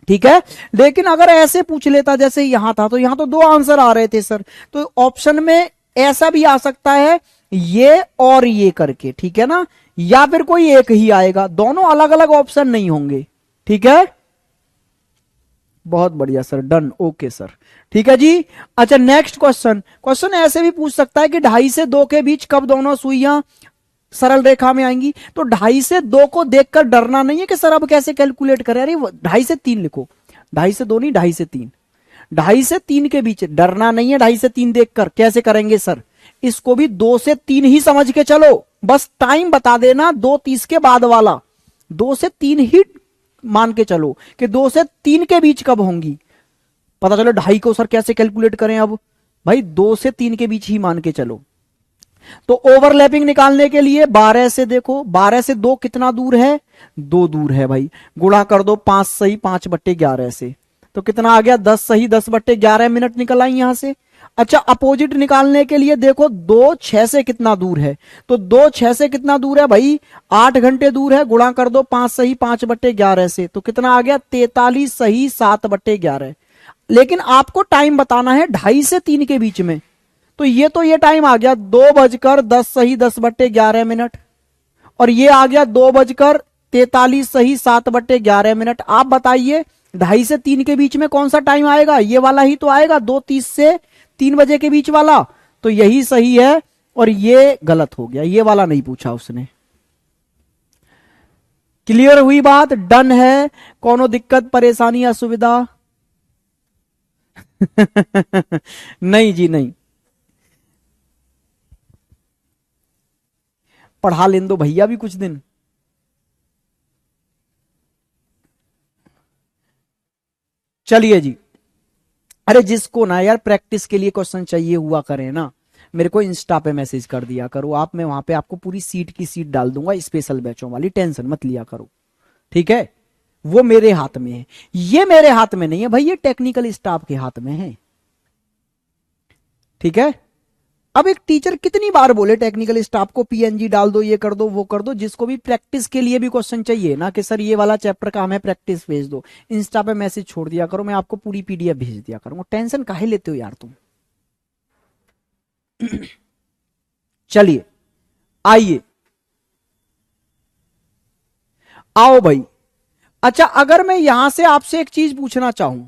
ठीक है, लेकिन अगर ऐसे पूछ लेता जैसे यहां था, तो यहां तो दो आंसर आ रहे थे सर। तो ऑप्शन में ऐसा भी आ सकता है, ये और ये करके, ठीक है ना, या फिर कोई एक ही आएगा, दोनों अलग अलग ऑप्शन नहीं होंगे। ठीक है, बहुत बढ़िया सर, डन, ओके सर। ठीक है जी। अच्छा, नेक्स्ट क्वेश्चन। क्वेश्चन ऐसे भी पूछ सकता है कि 2.5 से 2 के बीच कब दोनों सुइयां सरल रेखा में आएंगी। तो 2.5 से 2 को देखकर डरना नहीं है कि सर अब कैसे कैलकुलेट करें। अरे 2.5 से 3 लिखो, 2.5 से 2 नहीं, 2.5 से 3। 2.5 से 3 के बीच डरना नहीं है। 2.5 से 3 देखकर कैसे करेंगे सर? इसको भी 2 से 3 ही समझ के चलो, बस टाइम बता देना 2:30 के बाद वाला। 2 से 3 ही मान के चलो कि 2 से 3 के बीच कब होंगी। पता चलो 2.5 को सर कैसे कैलकुलेट करें। अब भाई 2 से 3 के बीच ही मान के चलो। तो ओवरलैपिंग निकालने के लिए 12 से देखो, 12 से 2 कितना दूर है? 2 दूर है भाई। गुणा कर दो 5 सही 5/11 से, तो कितना आ गया? 10 सही 10/11 मिनट निकल आई यहां से। अच्छा, अपोजिट निकालने के लिए देखो 2 6 से कितना दूर है। तो 2 6 से कितना दूर है भाई? 8 घंटे दूर है। गुणा कर दो 5 सही 5/11 से, तो कितना आ गया? 43 सही 7/11। लेकिन आपको टाइम बताना है 2.5 से 3 के बीच में। तो ये टाइम आ गया 2:10 सही 10/11 मिनट, और ये आ गया 2:43 सही 7/11 मिनट। आप बताइए 2.5 से 3 के बीच में कौन सा टाइम आएगा? ये वाला ही तो आएगा, 2:30 से 3 बजे के बीच वाला। तो यही सही है, और ये गलत हो गया, ये वाला नहीं पूछा उसने। क्लियर हुई बात? डन है? कोनो दिक्कत परेशानी असुविधा? नहीं जी नहीं, पढ़ा लें दो भैया भी कुछ दिन। चलिए जी। अरे जिसको ना यार प्रैक्टिस के लिए क्वेश्चन चाहिए हुआ करे ना, मेरे को इंस्टा पे मैसेज कर दिया करो आप, मैं वहां पे आपको पूरी सीट की सीट डाल दूंगा स्पेशल बैचों वाली, टेंशन मत लिया करो। ठीक है, वो मेरे हाथ में है, ये मेरे हाथ में नहीं है भाई, ये टेक्निकल स्टाफ के हाथ में है। ठीक है, अब एक टीचर कितनी बार बोले टेक्निकल स्टाफ को पीएनजी डाल दो, ये कर दो, वो कर दो। जिसको भी प्रैक्टिस के लिए भी क्वेश्चन चाहिए ना कि सर ये वाला चैप्टर का हमें प्रैक्टिस भेज दो, इंस्टा पे मैसेज छोड़ दिया करो, मैं आपको पूरी पीडीएफ भेज दिया करूंगा। टेंशन काहे लेते हो यार तुम। चलिए, आइए, आओ भाई। अच्छा, अगर मैं यहां से आपसे एक चीज पूछना चाहूं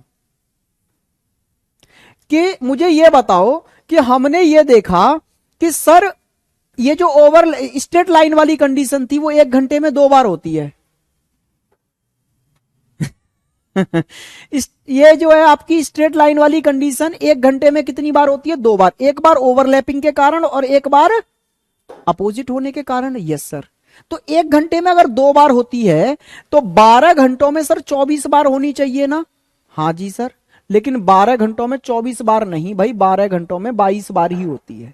कि मुझे ये बताओ कि हमने ये देखा कि सर ये जो ओवर स्ट्रेट लाइन वाली कंडीशन थी वो 1 घंटे में 2 बार होती है। ये जो है आपकी स्ट्रेट लाइन वाली कंडीशन 1 घंटे में कितनी बार होती है? 2 बार। एक बार ओवरलैपिंग के कारण और एक बार अपोजिट होने के कारण, यस सर। तो 1 घंटे में अगर 2 बार होती है तो 12 घंटों में सर 24 बार होनी चाहिए ना? हाँ जी सर, लेकिन 12 घंटों में 24 बार नहीं भाई, 12 घंटों में 22 बार ही होती है।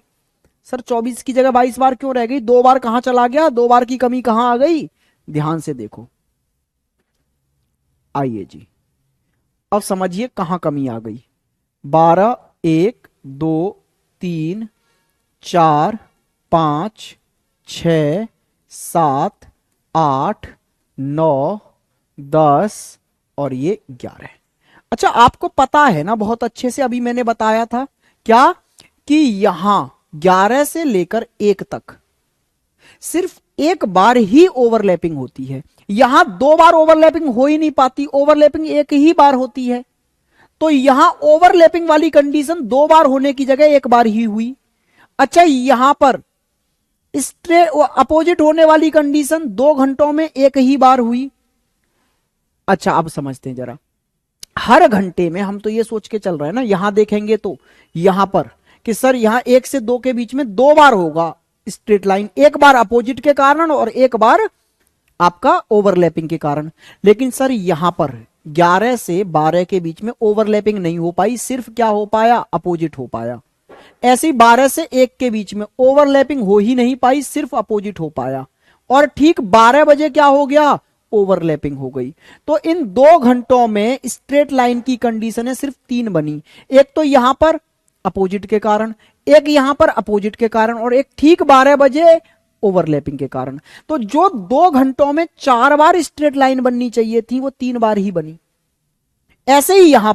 सर 24 की जगह 22 बार क्यों रह गई? 2 बार कहां चला गया? 2 बार की कमी कहां आ गई? ध्यान से देखो, आइए जी, अब समझिए कहां कमी आ गई। 12, 1, 2, 3, 4, 5, 6, 7, 8, 9, 10 और ये 11। अच्छा, आपको पता है ना बहुत अच्छे से, अभी मैंने बताया था क्या, कि यहां 11 से लेकर 1 तक सिर्फ एक बार ही ओवरलैपिंग होती है। यहां 2 बार ओवरलैपिंग हो ही नहीं पाती, ओवरलैपिंग एक ही बार होती है। तो यहां ओवरलैपिंग वाली कंडीशन 2 बार होने की जगह 1 बार ही हुई। अच्छा, यहां पर अपोजिट होने वाली कंडीशन 2 घंटों में 1 ही बार हुई। अच्छा, अब समझते हैं जरा। हर घंटे में हम तो ये सोच के चल रहे हैं ना, यहां देखेंगे तो यहां पर कि सर यहां 1 से 2 के बीच में 2 बार होगा स्ट्रेट लाइन, 1 बार अपोजिट के कारण और 1 बार आपका ओवरलैपिंग के कारण। लेकिन सर यहां पर 11 से 12 के बीच में ओवरलैपिंग नहीं हो पाई, सिर्फ क्या हो पाया? अपोजिट हो पाया। ऐसे ही 12 से 1 के बीच में ओवरलैपिंग हो ही नहीं पाई, सिर्फ अपोजिट हो पाया। और ठीक 12 बजे क्या हो गया? ओवरलैपिंग हो गई। तो इन 2 घंटों में स्ट्रेट लाइन की कंडीशन है सिर्फ 3 बनी। एक तो यहां पर अपोजिट के कारण, एक यहां पर अपोजिट के कारण, और एक ठीक 12 बजे ओवरलैपिंग के कारण। तो जो 2 घंटों में 4 बार स्ट्रेट लाइन बननी चाहिए थी वो 3 बार ही बनी। ऐसे ही यहां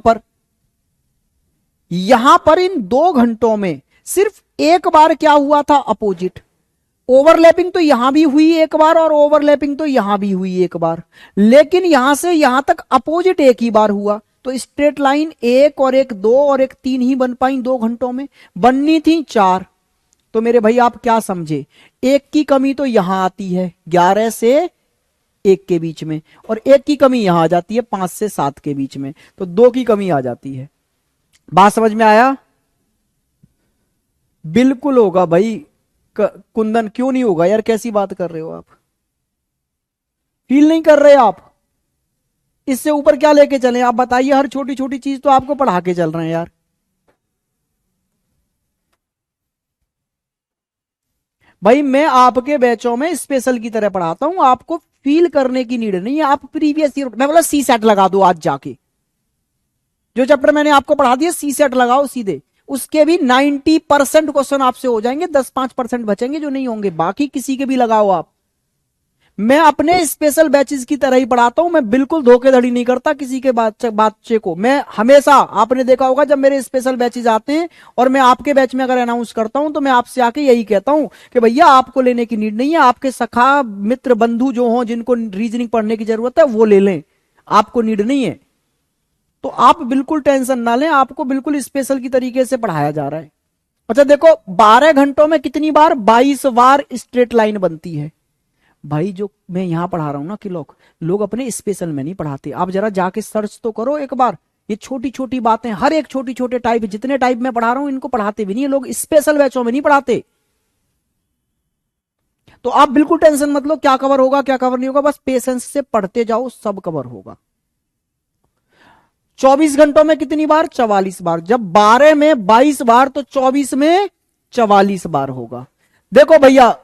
पर इन 2 घंटों में सिर्फ 1 बार क्या हुआ था? अपोजिट। ओवरलैपिंग तो यहां भी हुई 1 बार और ओवरलैपिंग तो यहां भी हुई 1 बार, लेकिन यहां से यहां तक अपोजिट 1 ही बार हुआ। तो स्ट्रेट लाइन 1 और 1 2 और 1 3 ही बन पाई 2 घंटों में, बननी थी 4। तो मेरे भाई आप क्या समझे? 1 की कमी तो यहां आती है 11 से 1 के बीच में, और 1 की कमी यहां आ जाती है 5 से 7 के बीच में, तो 2 की कमी आ जाती है। बात समझ में आया? बिल्कुल होगा भाई। कुंदन क्यों नहीं होगा यार, कैसी बात कर रहे हो आप? फील नहीं कर रहे आप? इससे ऊपर क्या लेके चले आप बताइए? हर छोटी छोटी चीज तो आपको पढ़ा के चल रहे हैं यार। भाई मैं आपके बैचों में स्पेशल की तरह पढ़ाता हूं, आपको फील करने की नीड नहीं है। आप प्रीवियस ईयर, मैं बोला सी सेट लगा दो आज जाके। जो चैप्टर मैंने आपको पढ़ा दिया सी सेट लगाओ सीधे, उसके भी 90% क्वेश्चन आपसे हो जाएंगे, 10-5% बचेंगे जो नहीं होंगे, बाकी किसी के भी लगाओ आप। मैं अपने स्पेशल बैचेस की तरह ही पढ़ाता हूं, मैं बिल्कुल धोखेधड़ी नहीं करता किसी के बच्चे को। मैं हमेशा, आपने देखा होगा जब मेरे स्पेशल बैचेस आते हैं और मैं आपके बैच में अगर अनाउंस करता हूं तो मैं आपसे आके यही कहता हूं कि भैया आपको लेने की नीड नहीं है, आपके सखा मित्र बंधु जो हो जिनको रीजनिंग पढ़ने की जरूरत है वो ले लें, आपको नीड नहीं है। तो आप बिल्कुल टेंशन ना लें, आपको बिल्कुल स्पेशल की तरीके से पढ़ाया जा रहा है। अच्छा देखो, 12 घंटों में कितनी बार? 22 बार स्ट्रेट लाइन बनती है। भाई जो मैं यहां पढ़ा रहा हूं ना कि लोग लोग अपने स्पेशल में नहीं पढ़ाते, आप जरा जाके सर्च तो करो एक बार। ये छोटी छोटी बातें, हर एक छोटी छोटे टाइप, जितने टाइप में पढ़ा रहा हूं इनको पढ़ाते भी नहीं है लोग, स्पेशल बैचों में नहीं पढ़ाते। तो आप बिल्कुल टेंशन मत लो, क्या कवर होगा क्या कवर नहीं होगा, बस पेशेंस से पढ़ते जाओ, सब कवर होगा। 24 घंटों में कितनी बार? 44 बार। जब 12 में 22 बार तो 24 में 44 बार होगा। देखो भैया,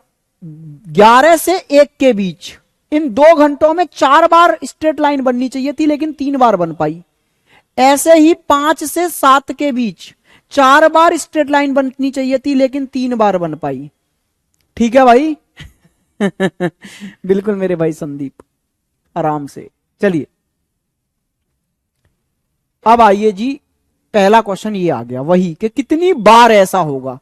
11 से 1 के बीच इन 2 घंटों में 4 बार स्ट्रेट लाइन बननी चाहिए थी, लेकिन 3 बार बन पाई। ऐसे ही 5 से 7 के बीच 4 बार स्ट्रेट लाइन बननी चाहिए थी, लेकिन 3 बार बन पाई। ठीक है भाई? बिल्कुल मेरे भाई संदीप, आराम से चलिए। अब आइए जी, पहला क्वेश्चन ये आ गया वही कि कितनी बार ऐसा होगा।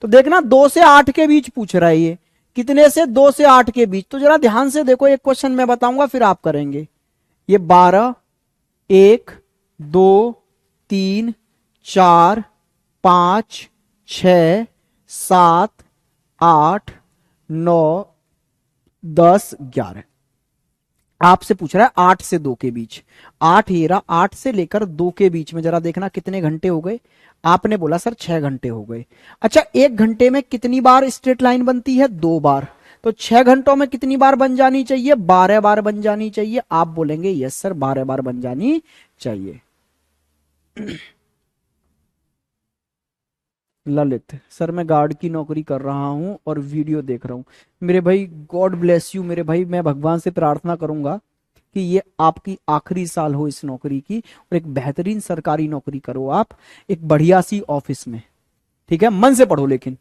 तो देखना 2 से 8 के बीच पूछ रहा है ये, कितने से? 2 से 8 के बीच। तो जरा ध्यान से देखो, एक क्वेश्चन मैं बताऊंगा फिर आप करेंगे। ये 12, 1, 2, 3, 4, 5, 6, 7, 8, 9, 10, 11। आपसे पूछ रहा है 8 से 2 के बीच, 8 ये रहा, 8 से लेकर 2 के बीच में जरा देखना कितने घंटे हो गए। आपने बोला सर 6 घंटे हो गए। अच्छा, 1 घंटे में कितनी बार स्ट्रेट लाइन बनती है? 2 बार। तो 6 घंटों में कितनी बार बन जानी चाहिए? 12 बार बन जानी चाहिए। आप बोलेंगे यस सर 12 बार बन जानी चाहिए। ललित सर, मैं गार्ड की नौकरी कर रहा हूं और वीडियो देख रहा हूं। मेरे भाई गॉड ब्लेस यू मेरे भाई, मैं भगवान से प्रार्थना करूंगा कि ये आपकी आखिरी साल हो इस नौकरी की, और एक बेहतरीन सरकारी नौकरी करो आप, एक बढ़िया सी ऑफिस में। ठीक है, मन से पढ़ो, लेकिन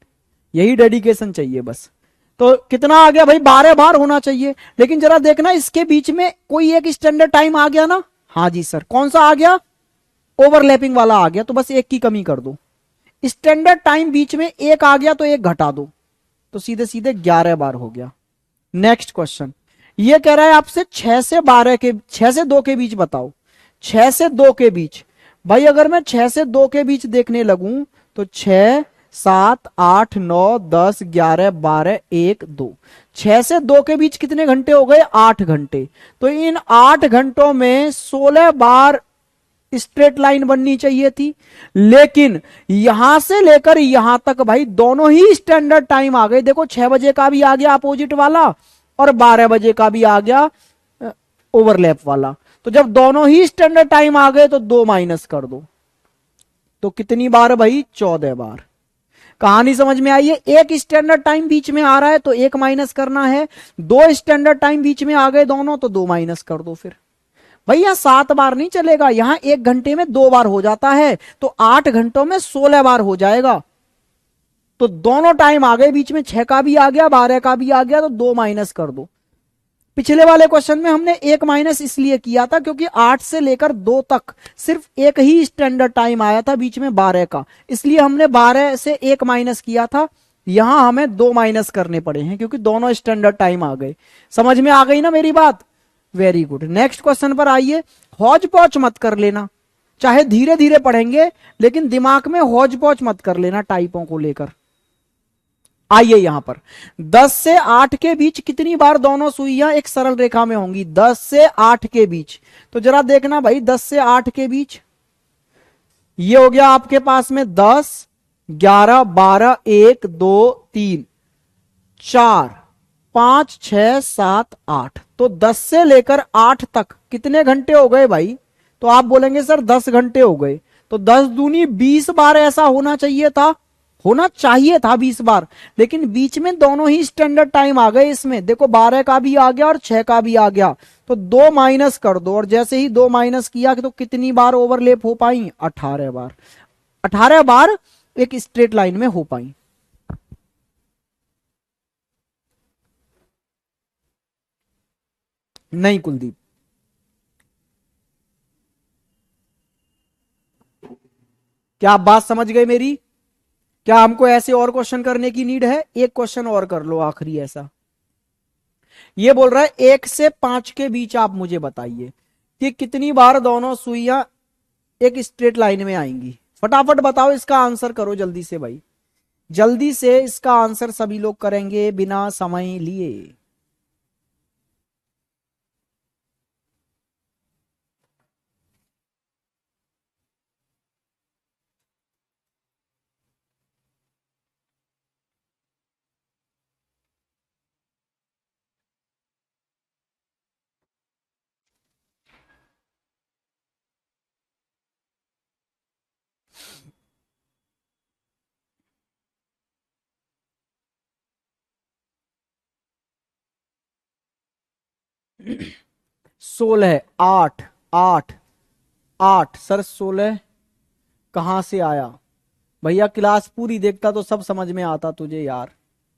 यही डेडिकेशन चाहिए बस। तो कितना आ गया भाई? 12 बार होना चाहिए। लेकिन जरा देखना इसके बीच में कोई एक स्टैंडर्ड टाइम आ गया ना? हाँ जी सर, कौन सा आ गया? ओवरलैपिंग वाला आ गया, तो बस एक की कमी कर दो। स्टैंडर्ड टाइम बीच में एक आ गया तो एक घटा दो, तो सीधे सीधे 11 बार हो गया। नेक्स्ट क्वेश्चन ये कह रहा है आपसे 6 से 2 के बीच बताओ। 6 से 2 के बीच, भाई अगर मैं 6 से 2 के बीच देखने लगूं तो 6, 7, 8, 9, 10, 11, 12, 1, 2। 6 से 2 के बीच कितने घंटे हो गए? 8 घंटे। तो इन 8 घंटों में 16 बार स्ट्रेट लाइन बननी चाहिए थी, लेकिन यहां से लेकर यहां तक भाई दोनों ही स्टैंडर्ड टाइम आ गए। देखो 6 बजे का भी आ गया अपोजिट वाला, और 12 बजे का भी आ गया ओवरलैप वाला। तो जब दोनों ही स्टैंडर्ड टाइम आ गए तो 2 माइनस कर दो, तो कितनी बार भाई? 14 बार। कहानी समझ में आई है? एक स्टैंडर्ड टाइम बीच में आ रहा है तो 1 माइनस करना है, 2 स्टैंडर्ड टाइम बीच में आ गए दोनों तो 2 माइनस कर दो। फिर भैया 7 बार नहीं चलेगा, यहां 1 घंटे में 2 बार हो जाता है, तो 8 घंटों में 16 बार हो जाएगा। तो दोनों टाइम आ गए बीच में, 6 का भी आ गया 12 का भी आ गया, तो 2 माइनस कर दो। पिछले वाले क्वेश्चन में हमने 1 माइनस इसलिए किया था क्योंकि 8 से लेकर 2 तक सिर्फ एक ही स्टैंडर्ड टाइम आया था बीच में 12 का, इसलिए हमने 12 से 1 माइनस किया था। यहां हमें 2 माइनस करने पड़े हैं क्योंकि दोनों स्टैंडर्ड टाइम आ गए। समझ में आ गई ना मेरी बात? Very good. नेक्स्ट क्वेश्चन पर आइए। हौज पौच मत कर लेना, चाहे धीरे धीरे पढ़ेंगे लेकिन दिमाग में हौज पौच मत कर लेना टाइपों को लेकर। आइए यहां पर 10 से 8 के बीच कितनी बार दोनों सुइयां एक सरल रेखा में होंगी? 10 से 8 के बीच, तो जरा देखना भाई 10 से 8 के बीच ये हो गया आपके पास में 10, 11, 12, 1, 2, 3, 4, 5, 6, 7, 8। तो 10 से लेकर 8 तक कितने घंटे हो गए भाई? तो आप बोलेंगे सर 10 घंटे हो गए। तो 10 दूनी 20 बार ऐसा होना चाहिए था, 20 बार। लेकिन बीच में दोनों ही स्टैंडर्ड टाइम आ गए इसमें, देखो 12 का भी आ गया और 6 का भी आ गया, तो 2 माइनस कर दो। और जैसे ही 2 माइनस किया तो कितनी बार ओवरलैप हो पाई? 18 बार। 18 बार एक स्ट्रेट लाइन में हो पाई। नहीं कुलदीप, क्या आप बात समझ गए मेरी? क्या हमको ऐसे और क्वेश्चन करने की नीड है? एक क्वेश्चन और कर लो आखिरी ऐसा। ये बोल रहा है 1 से 5 के बीच आप मुझे बताइए कि कितनी बार दोनों सुइयां एक स्ट्रेट लाइन में आएंगी। फटाफट बताओ, इसका आंसर करो जल्दी से भाई, जल्दी से इसका आंसर सभी लोग करेंगे बिना समय लिए। सोलह, 8, 8, 8 सर 16 कहां से आया? भैया क्लास पूरी देखता तो सब समझ में आता तुझे यार।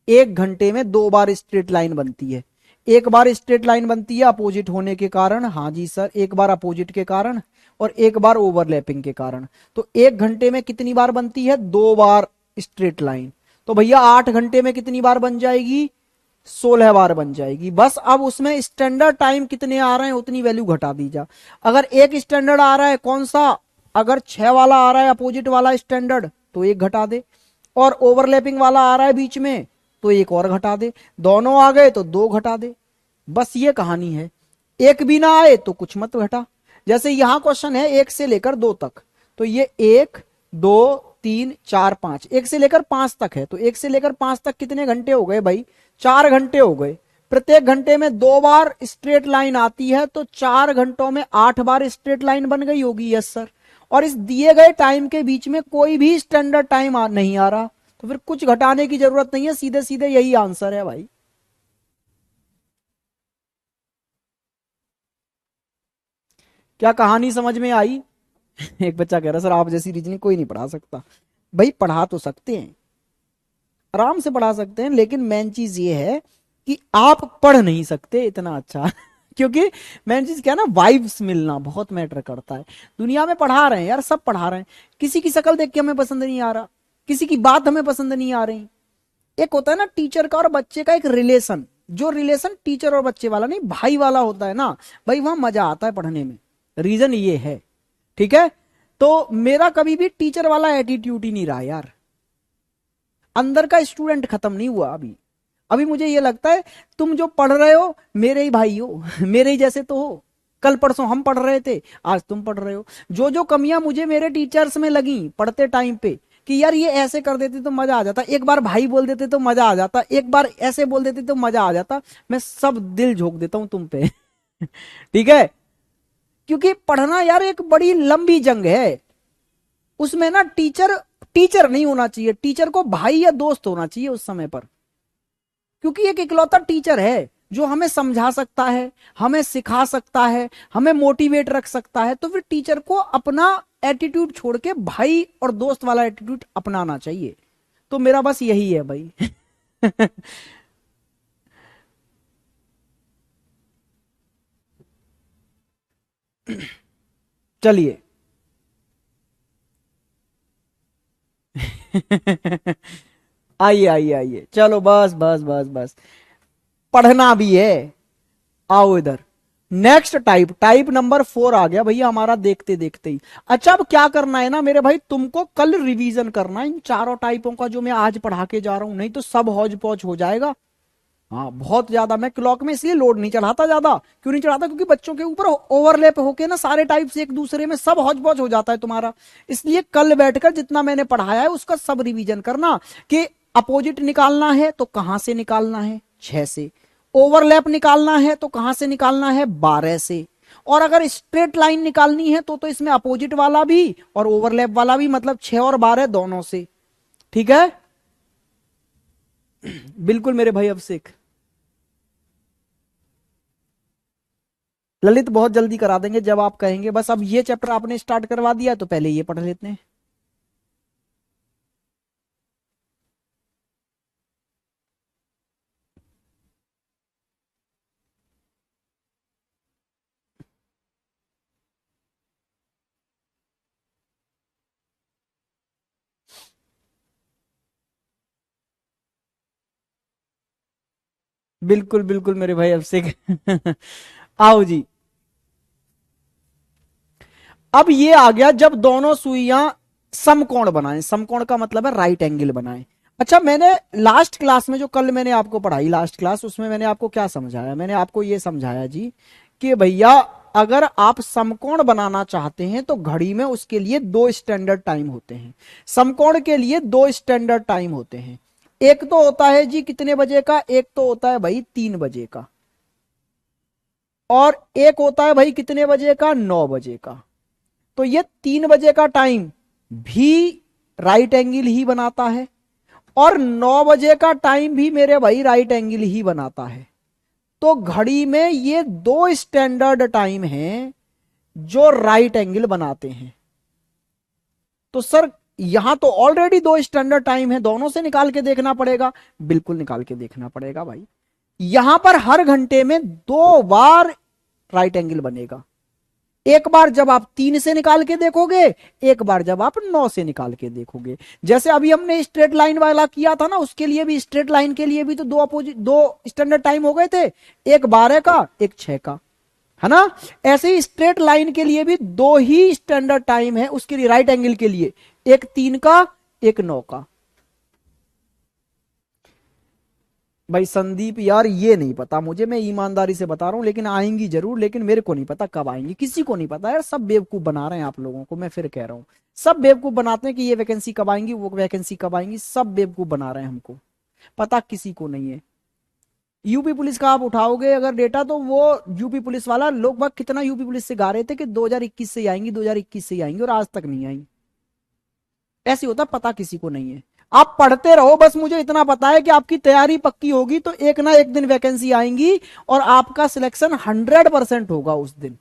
1 घंटे में 2 बार स्ट्रेट लाइन बनती है। एक बार स्ट्रेट लाइन बनती है अपोजिट होने के कारण, हाँ जी सर, एक बार अपोजिट के कारण और एक बार ओवरलैपिंग के कारण। तो 1 घंटे में कितनी बार बनती है? 2 बार स्ट्रेट लाइन। तो भैया 8 घंटे में कितनी बार बन जाएगी? 16 बार बन जाएगी। बस अब उसमें स्टैंडर्ड टाइम कितने आ रहे हैं उतनी वैल्यू घटा दीजा। अगर एक स्टैंडर्ड आ रहा है, कौन सा? अगर 6 वाला आ रहा है अपोजिट वाला स्टैंडर्ड तो 1 घटा दे, और ओवरलैपिंग वाला आ रहा है बीच में तो 1 और घटा दे, दोनों आ गए तो 2 घटा दे। बस ये कहानी है। एक भी ना आए तो कुछ मत घटा। जैसे यहां क्वेश्चन है 1 से लेकर 2 तक, तो ये 1 2 3 4 5, 1 से लेकर 5 तक है, तो 1 से लेकर 5 तक कितने घंटे हो गए भाई? 4 घंटे हो गए। प्रत्येक घंटे में 2 बार स्ट्रेट लाइन आती है, तो 4 घंटों में 8 बार स्ट्रेट लाइन बन गई होगी। Yes sir. और इस दिए गए टाइम के बीच में कोई भी स्टैंडर्ड टाइम नहीं आ रहा, तो फिर कुछ घटाने की जरूरत नहीं है, सीधे सीधे यही आंसर है भाई। क्या कहानी समझ में आई? एक बच्चा कह रहा सर आप जैसी रीजनिंग कोई नहीं पढ़ा सकता। भाई पढ़ा तो सकते हैं, आराम से पढ़ा सकते हैं, लेकिन मेन चीज ये है कि आप पढ़ नहीं सकते इतना अच्छा। क्योंकि मेन चीज क्या है ना, वाइब्स मिलना बहुत मैटर करता है। दुनिया में पढ़ा रहे हैं यार, सब पढ़ा रहे हैं, किसी की शक्ल देख के हमें पसंद नहीं आ रहा, किसी की बात हमें पसंद नहीं आ रही। एक होता है ना टीचर का और बच्चे का एक रिलेशन, जो रिलेशन टीचर और बच्चे वाला नहीं, भाई वाला होता है ना, भाई वहां मजा आता है पढ़ने में। रीजन ये है, ठीक है। तो मेरा कभी भी टीचर वाला एटीट्यूड ही नहीं रहा यार, अंदर का स्टूडेंट खत्म नहीं हुआ अभी। अभी मुझे ये लगता है तुम जो पढ़ रहे हो मेरे ही भाई हो, मेरे ही जैसे तो हो। कल परसों हम पढ़ रहे थे, आज तुम पढ़ रहे हो। जो जो कमियां मुझे मेरे टीचर्स में लगी पढ़ते टाइम पे, कि यार ये ऐसे कर देते तो मजा आ जाता, एक बार भाई बोल देते तो मजा आ जाता, एक बार ऐसे बोल देते तो मजा आ जाता, मैं सब दिल झोंक देता हूं तुम पे। ठीक है। क्योंकि पढ़ना यार एक बड़ी लंबी जंग है, उसमें ना टीचर टीचर नहीं होना चाहिए, टीचर को भाई या दोस्त होना चाहिए उस समय पर। क्योंकि एक इकलौता टीचर है जो हमें समझा सकता है, हमें सिखा सकता है, हमें मोटिवेट रख सकता है। तो फिर टीचर को अपना एटीट्यूड छोड़ के भाई और दोस्त वाला एटीट्यूड अपनाना चाहिए। तो मेरा बस यही है भाई। चलिए। आइए आइए आइए, चलो बस बस बस बस, पढ़ना भी है। आओ इधर। नेक्स्ट टाइप, टाइप नंबर 4 आ गया भैया हमारा देखते देखते ही। अच्छा अब क्या करना है ना मेरे भाई, तुमको कल रिवीजन करना है इन चारों टाइपों का जो मैं आज पढ़ा के जा रहा हूं, नहीं तो सब हौज पौच हो जाएगा। हाँ बहुत ज्यादा, मैं क्लॉक में इसलिए लोड नहीं चढ़ाता ज्यादा। क्यों नहीं चढ़ाता? क्योंकि बच्चों के ऊपर ओवरलैप होके ना सारे टाइप्स एक दूसरे में सब हौज पौच हो जाता है तुम्हारा। इसलिए कल बैठकर जितना मैंने पढ़ाया है उसका सब रिवीजन करना, कि अपोजिट निकालना है तो कहां से निकालना है? 6 से। ओवरलैप निकालना है तो कहां से निकालना है? 12 से। और अगर स्ट्रेट लाइन निकालनी है तो इसमें अपोजिट वाला भी और ओवरलैप वाला भी, मतलब 6 और 12 दोनों से। ठीक है। बिल्कुल मेरे भाई अभिषेक। ललित बहुत जल्दी करा देंगे जब आप कहेंगे, बस अब ये चैप्टर आपने स्टार्ट करवा दिया तो पहले ये पढ़ लेते हैं। बिल्कुल बिल्कुल मेरे भाई अभिषेक। आओ जी। अब ये आ गया जब दोनों सुइयां समकोण बनाएं, समकोण का मतलब है राइट एंगल बनाएं। अच्छा मैंने लास्ट क्लास में जो कल मैंने आपको पढ़ाई लास्ट क्लास, उसमें मैंने आपको क्या समझाया? मैंने आपको ये समझाया जी कि भैया अगर आप समकोण बनाना चाहते हैं तो घड़ी में उसके लिए 2 स्टैंडर्ड टाइम होते हैं। समकोण के लिए 2 स्टैंडर्ड टाइम होते हैं। एक तो होता है जी कितने बजे का? एक तो होता है भाई 3 बजे का, और एक होता है भाई कितने बजे का? 9 बजे का। तो ये 3 बजे का टाइम भी राइट एंगल ही बनाता है, और 9 बजे का टाइम भी मेरे भाई राइट एंगल ही बनाता है। तो घड़ी में ये 2 स्टैंडर्ड टाइम हैं जो राइट एंगल बनाते हैं। तो सर यहां तो ऑलरेडी 2 स्टैंडर्ड टाइम है, दोनों से निकाल के देखना पड़ेगा। बिल्कुल निकाल के देखना पड़ेगा भाई। यहां पर हर घंटे में 2 बार राइट एंगल बनेगा। एक बार जब आप 3 से निकाल के देखोगे, एक बार जब आप 9 से निकाल के देखोगे। जैसे अभी हमने स्ट्रेट लाइन वाला किया था ना, उसके लिए भी, स्ट्रेट लाइन के लिए भी तो 2 स्टैंडर्ड टाइम हो गए थे, एक 12 का एक 6 का, है ना। ऐसे ही स्ट्रेट लाइन के लिए भी 2 ही स्टैंडर्ड टाइम है उसके लिए, राइट एंगल के लिए, एक 3 का एक 9 का। भाई संदीप यार ये नहीं पता मुझे, मैं ईमानदारी से बता रहा हूं, लेकिन आएंगी जरूर, लेकिन मेरे को नहीं पता कब आएंगी, किसी को नहीं पता यार, सब बेवकूफ बना रहे हैं आप लोगों को, मैं फिर कह रहा हूं, सब बेवकूफ बनाते हैं कि ये वैकेंसी कब आएंगी, वो वैकेंसी कब आएंगी, सब बेवकूफ बना रहे हैं हमको, पता किसी को नहीं है। यूपी पुलिस का आप उठाओगे अगर डेटा, तो वो यूपी पुलिस वाला लोग बाग कितना यूपी पुलिस से गा रहे थे कि 2021 से ही आएंगी, 2021 से ही आएंगी, और आज तक नहीं आई। ऐसे होता, पता किसी को नहीं है। आप पढ़ते रहो, बस मुझे इतना पता है कि आपकी तैयारी पक्की होगी तो एक ना एक दिन वैकेंसी आएंगी और आपका सिलेक्शन 100% होगा उस दिन।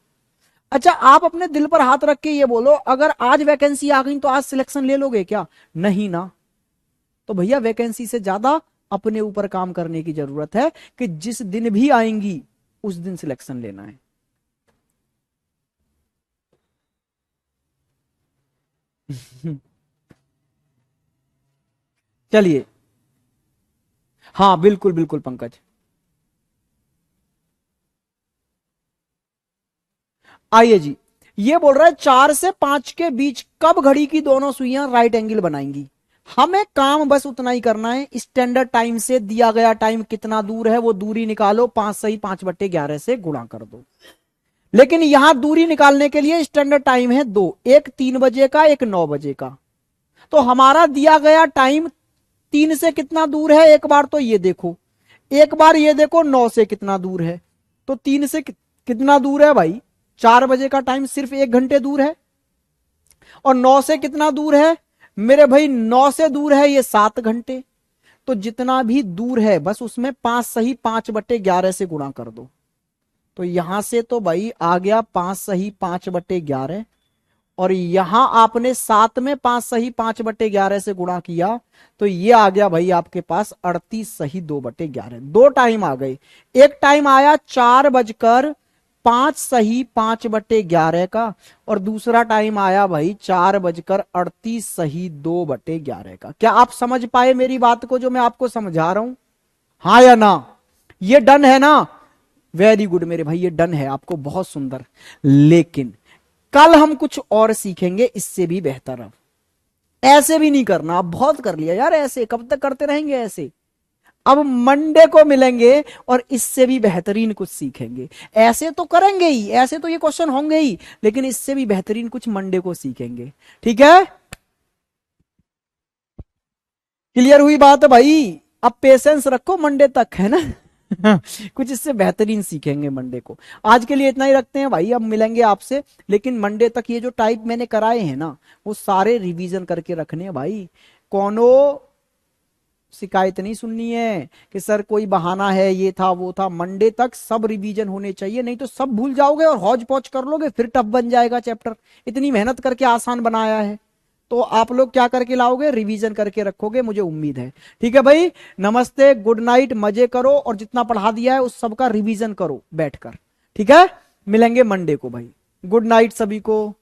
अच्छा, आप अपने दिल पर हाथ रख के ये बोलो, अगर आज वैकेंसी आ गई तो आज सिलेक्शन ले लोगे क्या? नहीं ना। तो भैया वैकेंसी से ज्यादा अपने ऊपर काम करने की जरूरत है कि जिस दिन भी आएंगी उस दिन सिलेक्शन लेना है। चलिए, हाँ बिल्कुल बिल्कुल पंकज। आइए जी, ये बोल रहा है 4 से 5 के बीच कब घड़ी की दोनों सुइयां राइट एंगल बनाएंगी। हमें काम बस उतना ही करना है, स्टैंडर्ड टाइम से दिया गया टाइम कितना दूर है वो दूरी निकालो, 5 सही 5/11 से गुणा कर दो। लेकिन यहां दूरी निकालने के लिए स्टैंडर्ड टाइम है दो, एक 3 बजे का, एक 9 बजे का। तो हमारा दिया गया टाइम 3 से कितना दूर है, एक बार तो ये देखो, एक बार ये देखो 9 से कितना दूर है। तो 3 से कितना दूर है भाई, 4 बजे का टाइम सिर्फ 1 घंटे दूर है। और 9 से कितना दूर है मेरे भाई, 9 से दूर है ये 7 घंटे। तो जितना भी दूर है बस उसमें 5 सही 5/11 से गुणा कर दो। तो यहां से तो भाई आ गया 5 सही 5/11, और यहां आपने 7 में 5 सही 5/11 से गुणा किया तो ये आ गया भाई आपके पास 38 सही 2/11। दो टाइम आ गए, एक टाइम आया 4 बजकर 5 सही 5/11 का, और दूसरा टाइम आया भाई 4 बजकर 38 सही 2/11 का। क्या आप समझ पाए मेरी बात को जो मैं आपको समझा रहा हूं? हाँ या ना? ये डन है ना? वेरी गुड मेरे भाई, ये डन है आपको, बहुत सुंदर। लेकिन कल हम कुछ और सीखेंगे इससे भी बेहतर। अब ऐसे भी नहीं करना, अब बहुत कर लिया यार, ऐसे कब तक करते रहेंगे ऐसे। अब मंडे को मिलेंगे और इससे भी बेहतरीन कुछ सीखेंगे। ऐसे तो करेंगे ही, ऐसे तो ये क्वेश्चन होंगे ही, लेकिन इससे भी बेहतरीन कुछ मंडे को सीखेंगे। ठीक है, क्लियर हुई बात है भाई? अब पेशेंस रखो मंडे तक, है ना। कुछ इससे बेहतरीन सीखेंगे मंडे को। आज के लिए इतना ही रखते हैं भाई, अब मिलेंगे आपसे। लेकिन मंडे तक ये जो टाइप मैंने कराए हैं ना, वो सारे रिवीजन करके रखने हैं भाई। कोनो शिकायत नहीं सुननी है कि सर कोई बहाना है, ये था वो था। मंडे तक सब रिवीजन होने चाहिए, नहीं तो सब भूल जाओगे और हौज पौच कर लोगे, फिर टफ बन जाएगा चैप्टर। इतनी मेहनत करके आसान बनाया है तो आप लोग क्या करके लाओगे, रिवीजन करके रखोगे, मुझे उम्मीद है। ठीक है भाई, नमस्ते, गुड नाइट, मजे करो, और जितना पढ़ा दिया है उस सबका रिवीजन करो बैठकर। ठीक है, मिलेंगे मंडे को भाई। गुड नाइट सभी को।